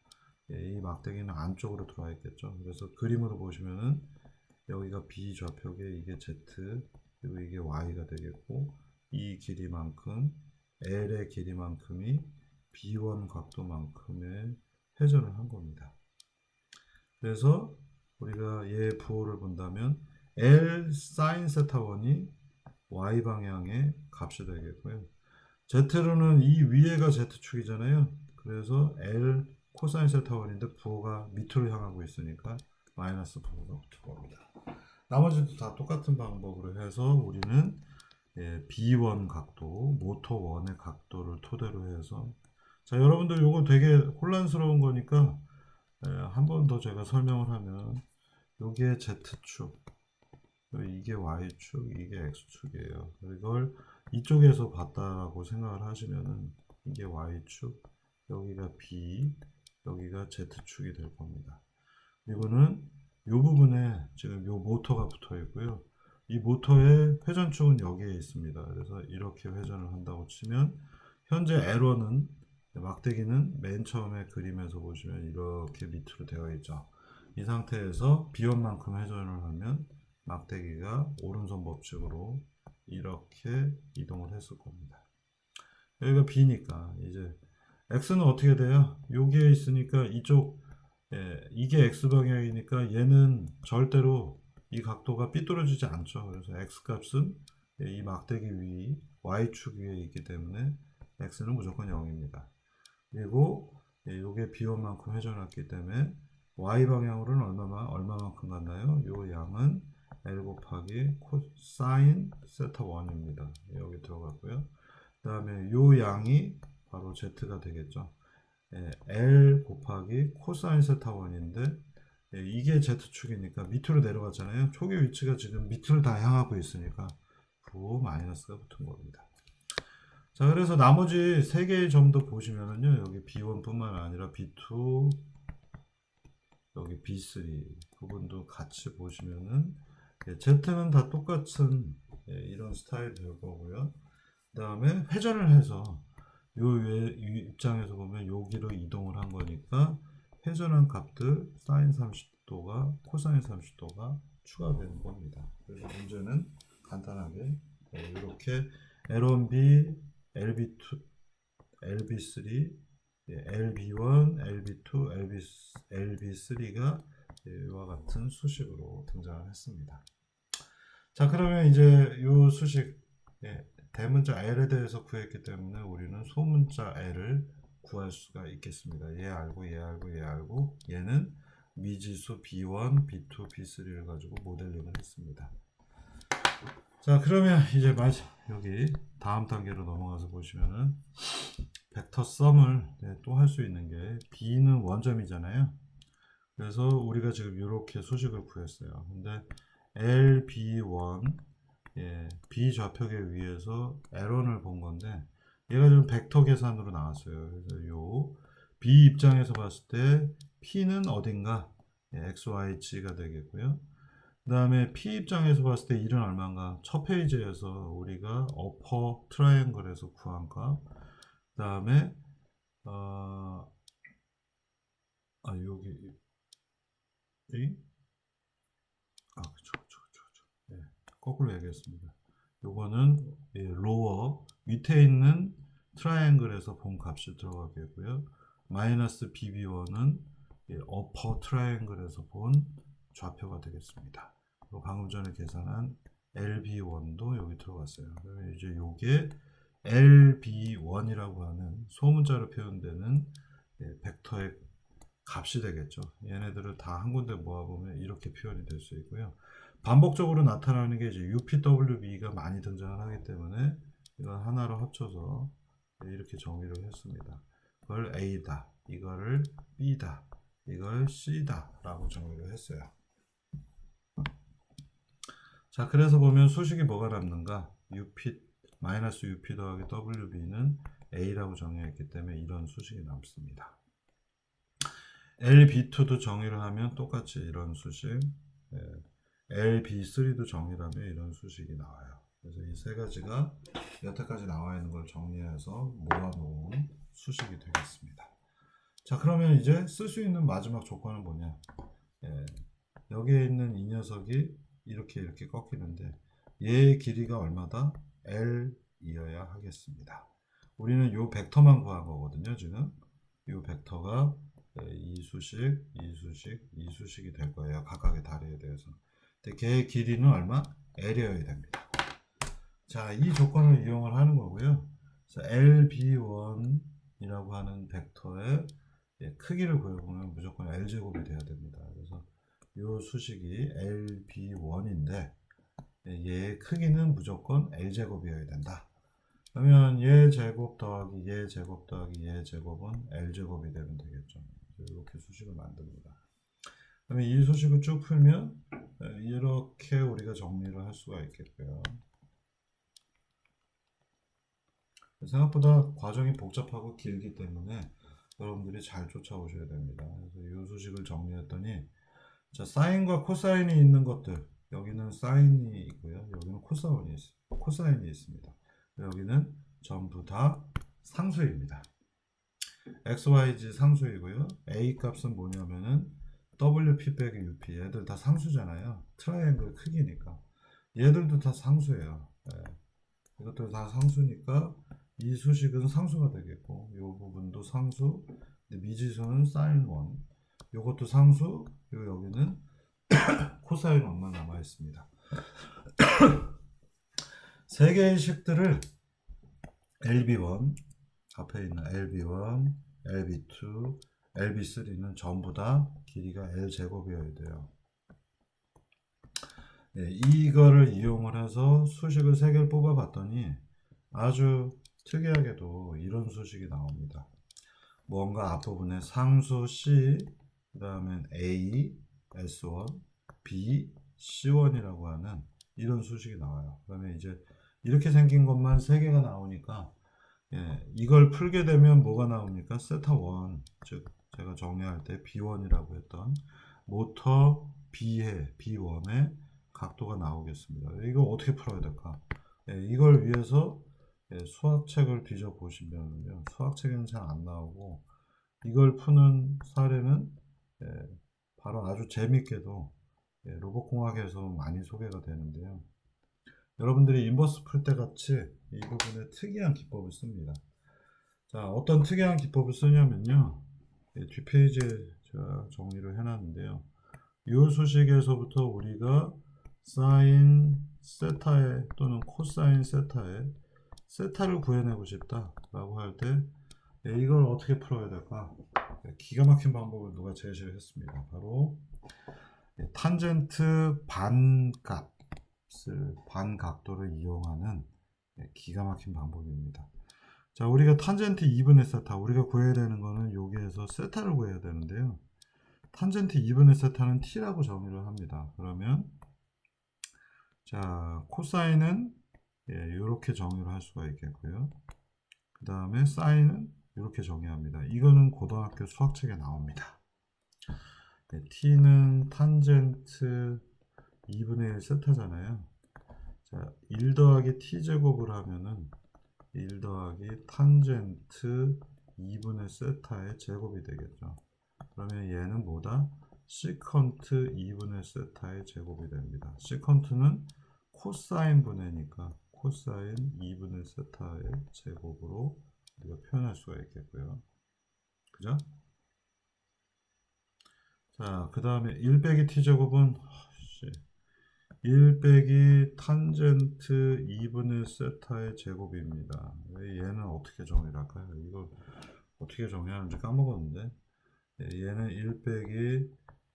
예, 이 막대기는 안쪽으로 들어와 있겠죠. 그래서 그림으로 보시면은 여기가 B 좌표계, 이게 Z, 그리고 이게 Y가 되겠고, 이 길이만큼, L의 길이만큼이 B1 각도만큼의 회전을 한 겁니다. 그래서 우리가 얘 부호를 본다면 L 사인 세타 1이 Y 방향의 값이 되겠고요. Z로는 이 위에가 Z축이잖아요. 그래서 L 코사인 세타 1인데 부호가 밑으로 향하고 있으니까 마이너스 부호가 붙을 겁니다. 나머지도 다 똑같은 방법으로 해서 우리는 B1 각도, 모터 1의 각도를 토대로 해서, 자, 여러분들 요거 되게 혼란스러운 거니까 한 번 더 제가 설명을 하면, 요게 Z축, 이게 Y축, 이게 X축이에요. 이걸 이쪽에서 봤다라고 생각을 하시면은 이게 Y축, 여기가 B, 여기가 Z축이 될 겁니다. 이거는 요 부분에 지금 요 모터가 붙어 있고요. 이 모터의 회전축은 여기에 있습니다. 그래서 이렇게 회전을 한다고 치면, 현재 L1은, 막대기는 맨 처음에 그림에서 보시면 이렇게 밑으로 되어 있죠. 이 상태에서 B1만큼 회전을 하면 막대기가 오른손 법칙으로 이렇게 이동을 했을 겁니다. 여기가 B니까 이제 X는 어떻게 돼요? 여기에 있으니까 이쪽, 이게 X방향이니까 얘는 절대로 이 각도가 삐뚤어지지 않죠. 그래서 X값은 이 막대기 위 Y축 위에 있기 때문에 X는 무조건 0입니다. 그리고 이게 B1만큼 회전했기 때문에 Y 방향으로는 얼마만큼 갔나요? 이 양은 L 곱하기 코사인 세타 1입니다. 여기 들어갔고요. 그 다음에 이 양이 바로 Z가 되겠죠. L 곱하기 코사인 세타 1인데, 이게 Z축이니까 밑으로 내려갔잖아요. 초기 위치가 지금 밑을 다 향하고 있으니까 부호 마이너스가 붙은 겁니다. 자, 그래서 나머지 세 개의 점도 보시면은요, 여기 B1 뿐만 아니라 B2, 여기 B3 부분도 같이 보시면은, Z는 다 똑같은 이런 스타일이 될 거고요. 그 다음에 회전을 해서 요 입장에서 보면 여기로 이동을 한 거니까 회전한 값들 사인 30도가 코사인 30도가 추가되는 겁니다. 그래서 문제는 간단하게 이렇게 L1B, LB2, LB3, LB1, LB2, LB3가 이와 같은 수식으로 등장을 했습니다. 자, 그러면 이제 요 수식, 예, 대문자 L에 대해서 구했기 때문에 우리는 소문자 L을 구할 수가 있겠습니다. 얘 알고, 얘 알고, 얘 알고, 얘는 미지수 B1, B2, B3를 가지고 모델링을 했습니다. 자, 그러면 이제 여기 다음 단계로 넘어가서 보시면은 벡터 썸을 또 할 수 있는 게 B는 원점이잖아요. 그래서 우리가 지금 이렇게 수식을 구했어요. 근데 LB1, 예, B 좌표계 위에서 L1을 본 건데 얘가 좀 벡터 계산으로 나왔어요. 그래서 요 B 입장에서 봤을 때 P는 어딘가, 예, XYG가 되겠고요. 그 다음에 P 입장에서 봤을 때 1은 얼마인가? 첫 페이지에서 우리가 어퍼 트라이앵글에서 구한 값. 그 다음에 여기 그쵸. 예, 거꾸로 얘기했습니다. 요거는, 예, 로어 밑에 있는 트라이앵글에서 본 값이 들어가겠고요. 마이너스 BB1은, 예, 어퍼 트라이앵글에서 본 좌표가 되겠습니다. 그리고 방금 전에 계산한 LB1도 여기 들어갔어요. 그러면 이제 요게 LB1이라고 하는 소문자로 표현되는, 예, 벡터의 값이 되겠죠. 얘네들을 다 한 군데 모아보면 이렇게 표현이 될 수 있고요. 반복적으로 나타나는 게 이제 UPWB가 많이 등장을 하기 때문에 이걸 하나로 합쳐서 이렇게 정의를 했습니다. 이걸 A다, 이거를 B다, 이걸 C다 라고 정의를 했어요. 자, 그래서 보면 수식이 뭐가 남는가? UP, 마이너스 UP 더하기 WB는 A라고 정의했기 때문에 이런 수식이 남습니다. LB2도 정의를 하면 똑같이 이런 수식, 예, LB3도 정의를 하면 이런 수식이 나와요. 그래서 이 세 가지가 여태까지 나와 있는 걸 정리해서 모아놓은 수식이 되겠습니다. 자, 그러면 이제 쓸 수 있는 마지막 조건은 뭐냐? 예, 여기에 있는 이 녀석이 이렇게 꺾이는데 얘의 길이가 얼마다? L이어야 하겠습니다. 우리는 요 벡터만 구한 거거든요. 지금 요 벡터가, 이 수식, 이 수식, 이 수식이 될 거예요. 각각의 다리에 대해서. 근데 걔의 길이는 얼마? L이어야 됩니다. 자, 이 조건을 이용을 하는 거고요. 그래서 LB1이라고 하는 벡터의, 예, 크기를 구해보면 무조건 L제곱이 돼야 됩니다. 그래서 이 수식이 LB1인데 얘의 크기는 무조건 L제곱이어야 된다. 그러면 얘 제곱 더하기 얘 제곱 더하기 얘 제곱은 L제곱이 되면 되겠죠. 이렇게 수식을 만듭니다. 그러면 이 수식을 쭉 풀면 이렇게 우리가 정리를 할 수가 있겠고요. 생각보다 과정이 복잡하고 길기 때문에 여러분들이 잘 쫓아오셔야 됩니다. 그래서 이 수식을 정리했더니, 자, 사인과 코사인이 있는 것들, 여기는 사인이 있고요, 여기는 코사인이 있습니다. 여기는 전부 다 상수입니다. XYZ 상수이고요. A 값은 뭐냐면은 WP 빼기 UP, 얘들 다 상수잖아요. 트라이앵글 크기니까 얘들도 다 상수예요. 네. 이것도 다 상수니까 이 수식은 상수가 되겠고, 이 부분도 상수, 미지수는 사인 1, 이것도 상수, 여기는 코사인 1만 남아 있습니다. 세 개의 식들을 LB1, 앞에 있는 LB1, LB2, LB3는 전부 다 길이가 L제곱이어야 돼요. 네, 이거를 이용을 해서 수식을 3개를 뽑아봤더니 아주 특이하게도 이런 수식이 나옵니다. 뭔가 앞부분에 상수 C, 그 다음에 A, S1, B, C1이라고 하는 이런 수식이 나와요. 그러면 이제 이렇게 생긴 것만 3개가 나오니까, 예, 이걸 풀게 되면 뭐가 나옵니까? 세타 1, 즉 제가 정리할 때 B1이라고 했던 모터 B의 B1의 각도가 나오겠습니다. 이거 어떻게 풀어야 될까? 예, 이걸 위해서, 예, 수학책을 뒤져 보시면요, 수학책에는 잘 안 나오고 이걸 푸는 사례는, 예, 바로 아주 재밌게도, 예, 로봇공학에서 많이 소개가 되는데요. 여러분들이 인버스 풀 때 같이 이 부분에 특이한 기법을 씁니다. 자, 어떤 특이한 기법을 쓰냐면요, 예, 뒷페이지에 제가 정리를 해놨는데요. 이 수식에서부터 우리가 사인 세타의 또는 코사인 세타의 세타를 구해내고 싶다 라고 할 때 이걸 어떻게 풀어야 될까? 기가 막힌 방법을 누가 제시를 했습니다. 바로 탄젠트 반각도를 이용하는 기가 막힌 방법입니다. 자, 우리가 탄젠트 2분의 세타, 우리가 구해야 되는 거는 여기에서 세타를 구해야 되는데요. 탄젠트 2분의 세타는 t라고 정의를 합니다. 그러면 자, 코사인은 이렇게 정의를 할 수가 있겠고요. 그 다음에 사인은 이렇게 정의합니다. 이거는 고등학교 수학책에 나옵니다. t는 탄젠트 2분의 1 세타잖아요. 자, 1 더하기 t제곱을 하면은 1 더하기 탄젠트 2분의 세타의 제곱이 되겠죠. 그러면 얘는 뭐다? 시컨트 2분의 세타의 제곱이 됩니다. 시컨트는 코사인 분해니까 코사인 2분의 세타의 제곱으로 우리가 표현할 수가 있겠고요. 그죠? 자, 그 다음에 1 빼기 t제곱은 1 빼기 탄젠트 2분의 세타의 제곱입니다. 얘는 어떻게 정의를 할까요? 이걸 어떻게 정의하는지 까먹었는데 얘는 1 빼기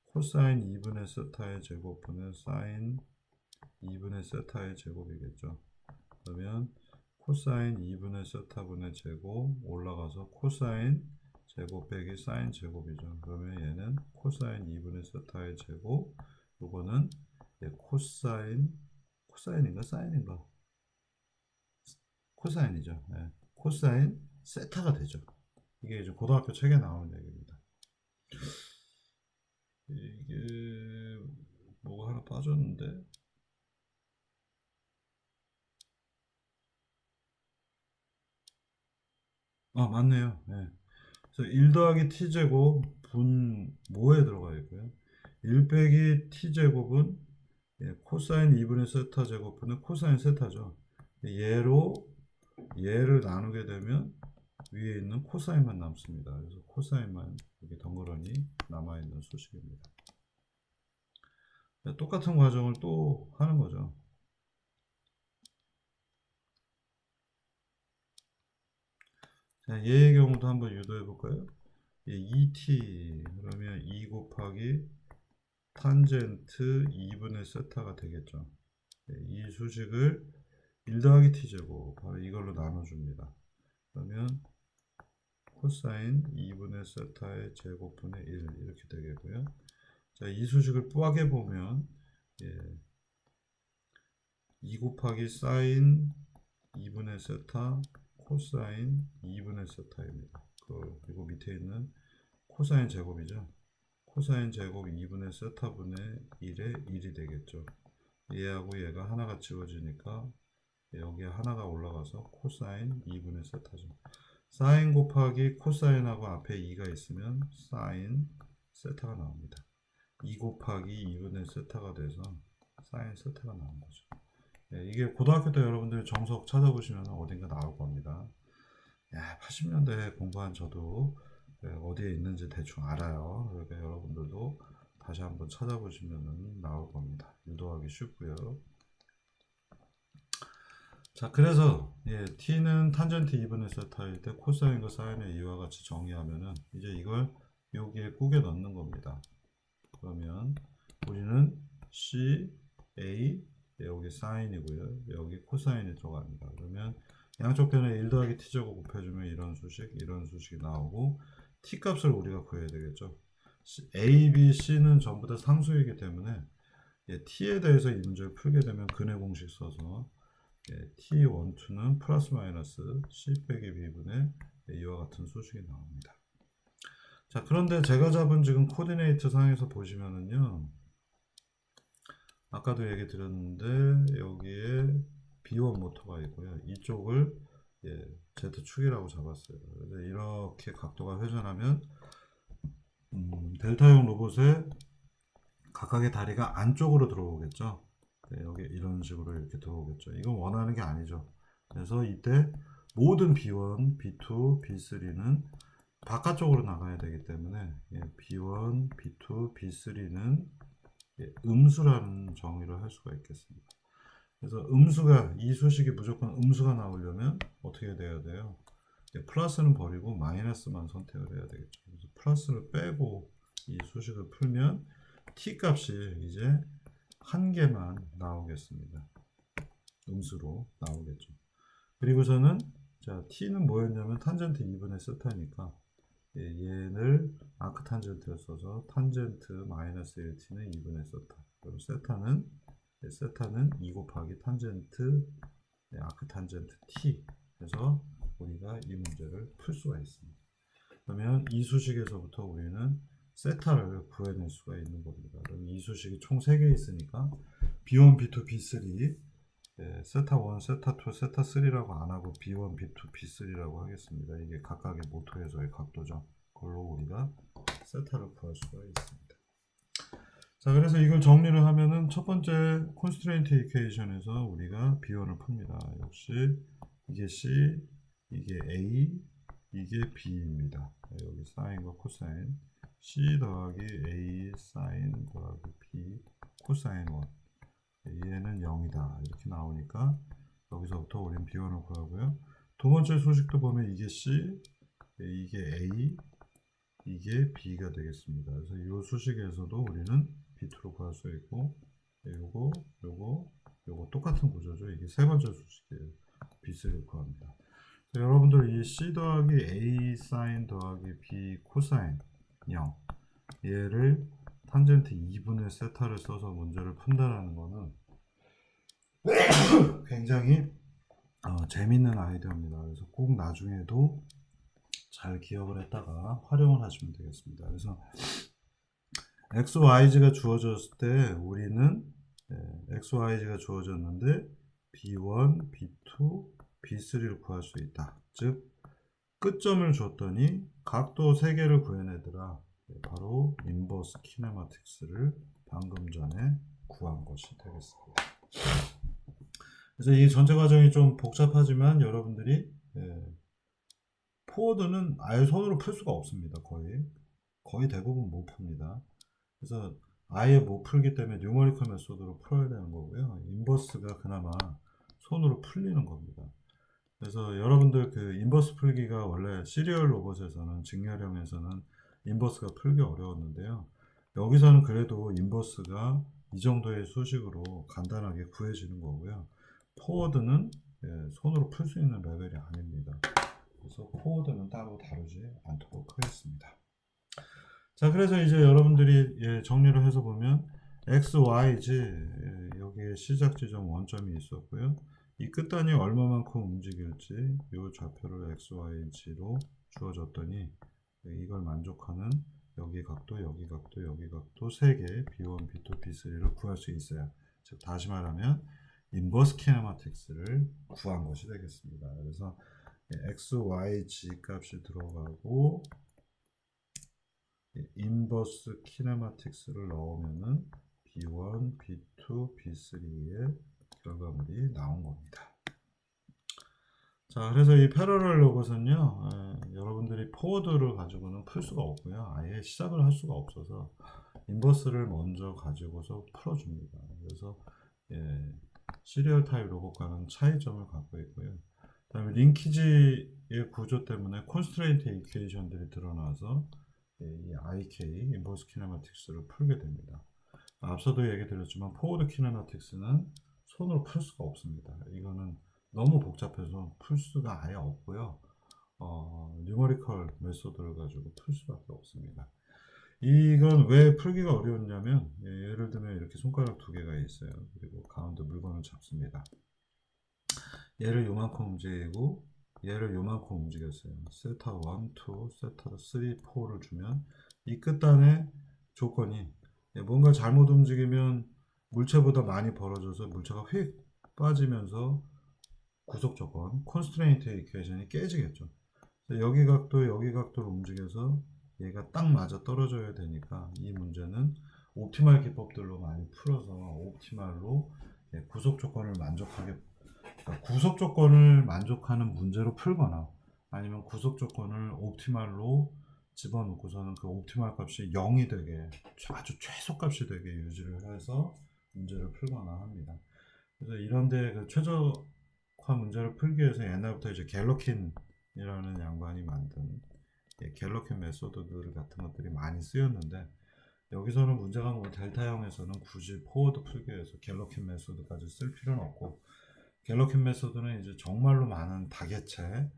코사인 2분의 세타의 제곱분의 사인 2분의 세타의 제곱이겠죠. 그러면 코사인 2분의 세타분의 제곱 올라가서 코사인 제곱 빼기 사인 제곱이죠. 그러면 얘는 코사인 2분의 세타의 제곱, 요거는 코사인인가 사인인가? 코사인이죠. 네. 코사인 세타가 되죠. 이게 이제 고등학교 책에 나오는 얘기입니다. 이게 뭐가 하나 빠졌는데? 아, 맞네요. 네. 그래서 1 더하기 t제곱 분 뭐에 들어가 있고요. 1 빼기 t제곱은 코사인 2분의 세타 제곱분의 코사인 세타죠. 얘를 나누게 되면 위에 있는 코사인만 남습니다. 그래서 코사인만 이렇게 덩그러니 남아있는 수식입니다. 똑같은 과정을 또 하는 거죠. 자, 얘의 경우도 한번 유도해 볼까요? 2t 그러면 2 곱하기 탄젠트 2분의 세타가 되겠죠. 이 수식을 1 더하기 t제곱 바로 이걸로 나눠줍니다. 그러면 코사인 2분의 세타의 제곱분의 1 이렇게 되겠고요. 자, 이 수식을 뿌하게 보면 2 곱하기 사인 2분의 세타 코사인 2분의 세타입니다. 그리고 밑에 있는 코사인 제곱이죠. 코사인 제곱 2분의 세타분의 1의 1이 되겠죠. 얘하고 얘가 하나가 지워지니까 여기에 하나가 올라가서 코사인 2분의 세타죠. 사인 곱하기 코사인하고 앞에 2가 있으면 사인 세타가 나옵니다. 2 곱하기 2분의 세타가 돼서 사인 세타가 나온 거죠. 이게 고등학교 때 여러분들 정석 찾아보시면 어딘가 나올 겁니다. 80년대 공부한 저도 어디에 있는지 대충 알아요. 그러니까 여러분들도 다시 한번 찾아보시면 나올 겁니다. 유도하기 쉽고요. 자, 그래서 t는 탄젠트 2분의 세타일 때 코사인과 사인의 이와 같이 정의하면은 이제 이걸 여기에 꾸겨 넣는 겁니다. 그러면 우리는 c, a, 여기 사인이고요. 여기 코사인이 들어갑니다. 그러면 양쪽 변에 1 더하기 t제곱 곱해주면 이런 수식이 나오고 t 값을 우리가 구해야 되겠죠. a, b, c는 전부 다 상수이기 때문에 t에 대해서 이 문제를 풀게 되면 근해 공식 써서 t12는 플러스 마이너스 c 빼기 b분의 이와 같은 수식이 나옵니다. 자, 그런데 제가 잡은 지금 코디네이트 상에서 보시면은요, 아까도 얘기 드렸는데 여기에 B1 모터가 있고요. 이쪽을 Z축이라고 잡았어요. 그래서 이렇게 각도가 회전하면 델타형 로봇의 각각의 다리가 안쪽으로 들어오겠죠. 여기 이런 식으로 이렇게 들어오겠죠. 이건 원하는 게 아니죠. 그래서 이때 모든 B1, B2, B3는 바깥쪽으로 나가야 되기 때문에 B1, B2, B3는 음수라는 정의를 할 수가 있겠습니다. 그래서 음수가 이 수식이 무조건 음수가 나오려면 어떻게 돼야 돼요? 플러스는 버리고 마이너스만 선택을 해야 되겠죠. 그래서 플러스를 빼고 이 수식을 풀면 t 값이 이제 한 개만 나오겠습니다. 음수로 나오겠죠. 그리고서는 자 t는 뭐였냐면 탄젠트 2분의 세타니까 얘를 아크탄젠트를 써서 탄젠트 마이너스 1t는 2분의 세타. 그리고 세타는 2 곱하기 탄젠트 아크탄젠트 t. 그래서 우리가 이 문제를 풀 수가 있습니다. 그러면 이 수식에서부터 우리는 세타를 구해낼 수가 있는 겁니다. 그럼 이 수식이 총 3개 있으니까 B1, B2, B3 세타 1, 세타 2, 세타 3라고 안 하고 B1, B2, B3라고 하겠습니다. 이게 각각의 모토에서의 각도죠. 그걸로 우리가 세타를 구할 수가 있습니다. 자, 그래서 이걸 정리를 하면은 첫 번째 constraint equation에서 우리가 B1을 풉니다. 역시 이게 C, 이게 A, 이게 B입니다. 여기 사인과 코사인 C 더하기 A 사인 더하기 B 코사인 1 얘는 0이다 이렇게 나오니까 여기서부터 우린 B1을 구하고요. 두 번째 소식도 보면 이게 C, 이게 A, 이게 B가 되겠습니다. 그래서 이 수식에서도 우리는 B2로 구할 수 있고 요거 똑같은 구조죠. 이게 세 번째 수식이에요. B3를 구합니다. 여러분들 이 C 더하기 A 사인 더하기 B 코사인 0 얘를 탄젠트 2분의 세타를 써서 문제를 푼다라는 거는 굉장히 재밌는 아이디어입니다. 그래서 꼭 나중에도 잘 기억을 했다가 활용을 하시면 되겠습니다. 그래서 x, yz가 주어졌을 때 우리는 x, yz가 주어졌는데 b1, b2, b3를 구할 수 있다. 즉 끝점을 줬더니 각도 3개를 구해내더라. 바로 인버스 키네마틱스를 방금 전에 구한 것이 되겠습니다. 그래서 이 전체 과정이 좀 복잡하지만 여러분들이 포워드는 아예 손으로 풀 수가 없습니다. 거의 대부분 못 풉니다. 그래서 아예 못 풀기 때문에 뉴머리컬 메소드로 풀어야 되는 거고요. 인버스가 그나마 손으로 풀리는 겁니다. 그래서 여러분들 그 인버스 풀기가 원래 시리얼 로봇에서는 직렬형에서는 인버스가 풀기 어려웠는데요. 여기서는 그래도 인버스가 이 정도의 수식으로 간단하게 구해지는 거고요. 포워드는 손으로 풀 수 있는 레벨이 아닙니다. 그래서 포워드는 따로 다루지 않도록 하겠습니다. 자, 그래서 이제 여러분들이 정리를 해서 보면 x, y, z 여기에 시작 지점 원점이 있었고요. 이 끝단이 얼마만큼 움직일지 이 좌표를 x, y, z로 주어졌더니 이걸 만족하는 여기 각도, 여기 각도, 여기 각도 3개 B1, B2, B3를 구할 수 있어요. 즉 다시 말하면 인버스 키네마틱스를 구한 것이 되겠습니다. 그래서 x, y, z 값이 들어가고 인버스 키네마틱스를 넣으면은 B1, B2, B3의 결과물이 나온 겁니다. 자, 그래서 이 패러럴 로봇은요, 여러분들이 포워드를 가지고는 풀 수가 없고요. 아예 시작을 할 수가 없어서 인버스를 먼저 가지고서 풀어줍니다. 그래서 시리얼 타입 로봇과는 차이점을 갖고 있고요. 그다음에 링키지의 구조 때문에 콘스트레인트 이퀘이션들이 드러나서 이 IK 인버스 키네마틱스를 풀게 됩니다. 앞서도 얘기 드렸지만 포워드 키네마틱스는 손으로 풀 수가 없습니다. 이거는 너무 복잡해서 풀 수가 아예 없고요. 뉴머리컬 메소드를 가지고 풀 수밖에 없습니다. 이건 왜 풀기가 어려웠냐면 예를 들면 이렇게 손가락 2개가 있어요. 그리고 가운데 물건을 잡습니다. 얘를 요만큼 움직이고 얘를 요만큼 움직였어요. 세타 1, 2, 세타 3, 4를 주면 이 끝단의 조건이 뭔가 잘못 움직이면 물체보다 많이 벌어져서 물체가 휙 빠지면서 구속 조건, constraint equation이 깨지겠죠. 여기 각도, 여기 각도를 움직여서 얘가 딱 맞아 떨어져야 되니까 이 문제는 옵티말 기법들로 많이 풀어서 옵티말로 구속 조건을 구속 조건을 만족하는 문제로 풀거나 아니면 구속 조건을 옵티말로 집어넣고서는 그 옵티말 값이 0이 되게 아주 최소값이 되게 유지를 해서 문제를 풀거나 합니다. 그래서 이런데 그 최적화 문제를 풀기 위해서 옛날부터 이제 갤러킨이라는 양반이 만든 갤러킨 메소드들 같은 것들이 많이 쓰였는데, 여기서는 문제가 뭐 델타형에서는 굳이 포워드 풀기 위해서 갤러킨 메소드까지 쓸 필요는 없고, 갤러킨 메소드는 이제 정말로 많은 다개체,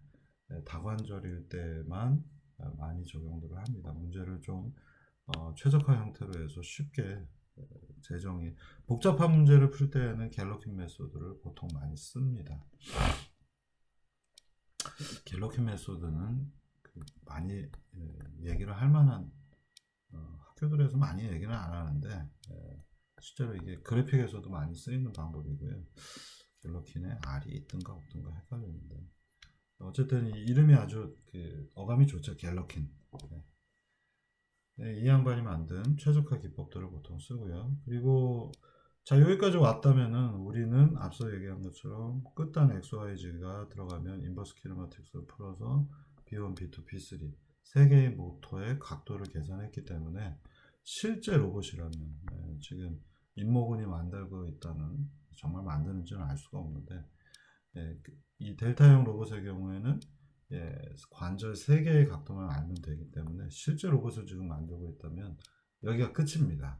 다관절일 때만 많이 적용들을 합니다. 문제를 좀 최적화 형태로 해서 쉽게 재정이, 복잡한 문제를 풀 때에는 갤러킨 메소드를 보통 많이 씁니다. 갤러킨 메소드는 많이 얘기를 할 만한, 학교들에서 많이 얘기는 안 하는데 실제로 이게 그래픽에서도 많이 쓰이는 방법이고요. 갤러킨에 R이 있든가 없든가 헷갈리는데, 어쨌든 이 이름이 아주 어감이 좋죠. 갤러킨. 네. 네, 이 양반이 만든 최적화 기법들을 보통 쓰고요. 그리고 자, 여기까지 왔다면은 우리는 앞서 얘기한 것처럼 끝단 XYZ가 들어가면 인버스 키네마틱스를 풀어서 B1, B2, B3 세 개의 모터의 각도를 계산했기 때문에 실제 로봇이라면, 지금 임모군이 만들고 있다는, 정말 만드는지는 알 수가 없는데, 이 델타형 로봇의 경우에는 관절 3개의 각도만 알면 되기 때문에 실제 로봇을 지금 만들고 있다면 여기가 끝입니다.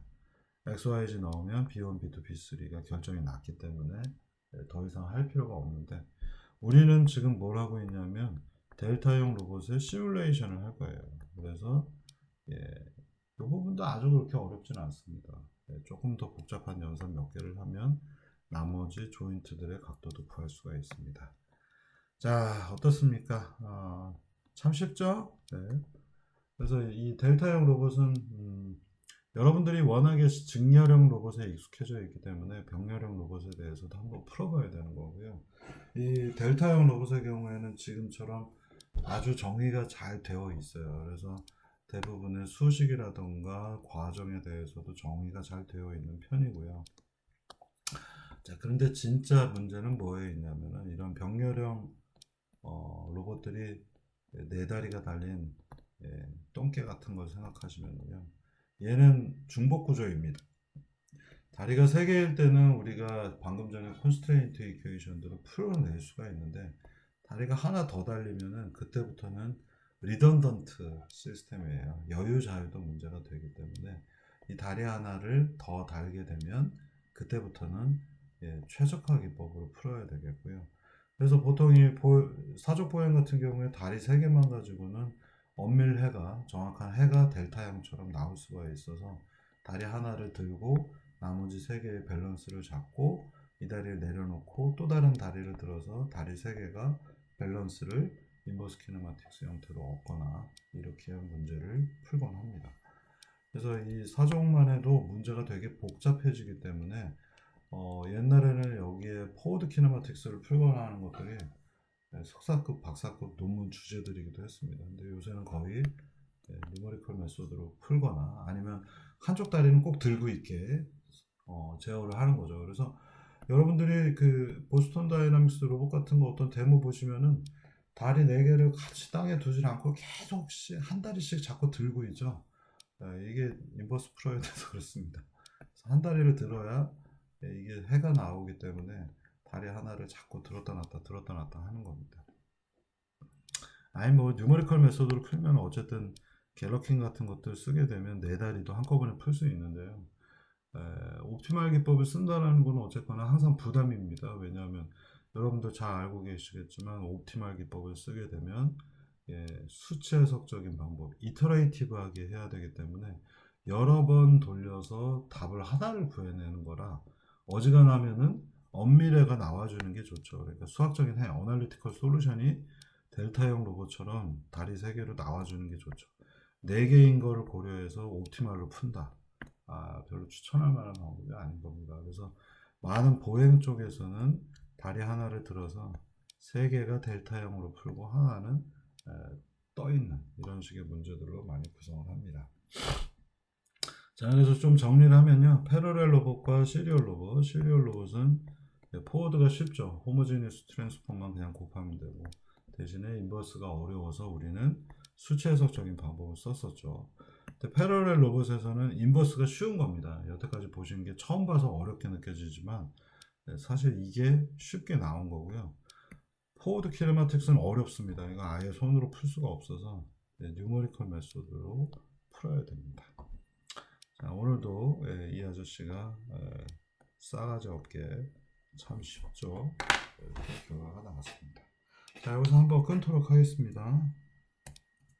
XYZ 넣으면 B1, B2, B3가 결정이 났기 때문에 더 이상 할 필요가 없는데, 우리는 지금 뭘 하고 있냐면 델타형 로봇의 시뮬레이션을 할 거예요. 그래서 이 부분도 아주 그렇게 어렵지는 않습니다. 조금 더 복잡한 연산 몇 개를 하면 나머지 조인트들의 각도도 구할 수가 있습니다. 자, 어떻습니까? 참 쉽죠? 네. 그래서 이 델타형 로봇은 여러분들이 워낙에 직렬형 로봇에 익숙해져 있기 때문에 병렬형 로봇에 대해서도 한번 풀어봐야 되는 거고요. 이 델타형 로봇의 경우에는 지금처럼 아주 정의가 잘 되어 있어요. 그래서 대부분의 수식이라던가 과정에 대해서도 정의가 잘 되어 있는 편이고요. 자, 그런데 진짜 문제는 뭐에 있냐면은 이런 병렬형 로봇들이 네 다리가 달린 똥개 같은 걸 생각하시면요, 얘는 중복 구조입니다. 다리가 3개일 때는 우리가 방금 전에 콘스트레인트 이퀘이션들을 풀어낼 수가 있는데, 다리가 하나 더 달리면은 그때부터는 리던던트 시스템이에요. 여유 자유도 문제가 되기 때문에 이 다리 하나를 더 달게 되면 그때부터는 최적화 기법으로 풀어야 되겠고요. 그래서 보통 이 사족 보행 같은 경우에 다리 3개만 가지고는 엄밀 해가, 정확한 해가 델타형처럼 나올 수가 있어서 다리 하나를 들고 나머지 3개의 밸런스를 잡고 이 다리를 내려놓고 또 다른 다리를 들어서 다리 3개가 밸런스를 인버스 키네마틱스 형태로 얻거나 이렇게 문제를 풀곤 합니다. 그래서 이 사족만 해도 문제가 되게 복잡해지기 때문에 옛날에는 여기에 포워드 키네마틱스를 풀거나 하는 것들이 석사급, 박사급 논문 주제들이기도 했습니다. 근데 요새는 거의 뉴머리컬 메소드로 풀거나 아니면 한쪽 다리는 꼭 들고 있게 제어를 하는 거죠. 그래서 여러분들이 그 보스턴 다이나믹스 로봇 같은 거 어떤 데모 보시면은 다리 4개를 같이 땅에 두질 않고 계속 한 다리씩 자꾸 들고 있죠. 이게 인버스 풀어야 돼서 그렇습니다. 한 다리를 들어야 이게 해가 나오기 때문에 다리 하나를 자꾸 들었다 놨다 하는 겁니다. 아니 뭐 뉴머리컬 메소드로 풀면 어쨌든 갤러킨 같은 것들 쓰게 되면 4다리도 한꺼번에 풀 수 있는데요. 옵티말 기법을 쓴다는 건 어쨌거나 항상 부담입니다. 왜냐하면 여러분도 잘 알고 계시겠지만 옵티말 기법을 쓰게 되면 수치 해석적인 방법, 이터레이티브하게 해야 되기 때문에 여러 번 돌려서 답을 하나를 구해내는 거라 어지간하면은 엄밀해가 나와주는 게 좋죠. 그러니까 수학적인 어널리티컬 솔루션이 델타형 로봇처럼 다리 3개로 나와주는 게 좋죠. 4개인 거를 고려해서 옵티말로 푼다. 별로 추천할 만한 방법이 아닌 겁니다. 그래서 많은 보행 쪽에서는 다리 하나를 들어서 3개가 델타형으로 풀고 하나는 떠있는 이런 식의 문제들로 많이 구성을 합니다. 자, 그래서 좀 정리를 하면요, 패러렐 로봇과 시리얼 로봇, 시리얼 로봇은 포워드가 쉽죠. 호모지니스 트랜스폼만 그냥 곱하면 되고, 대신에 인버스가 어려워서 우리는 수치 해석적인 방법을 썼었죠. 패러렐 로봇에서는 인버스가 쉬운 겁니다. 여태까지 보신 게 처음 봐서 어렵게 느껴지지만 사실 이게 쉽게 나온 거고요. 포워드 키네마틱스는 어렵습니다. 이거 아예 손으로 풀 수가 없어서 뉴머리컬 메소드로 풀어야 됩니다. 자, 오늘도 이 아저씨가 싸가지 없게 참 쉽죠. 이렇게 결과가 나왔습니다. 자, 여기서 한번 끊도록 하겠습니다.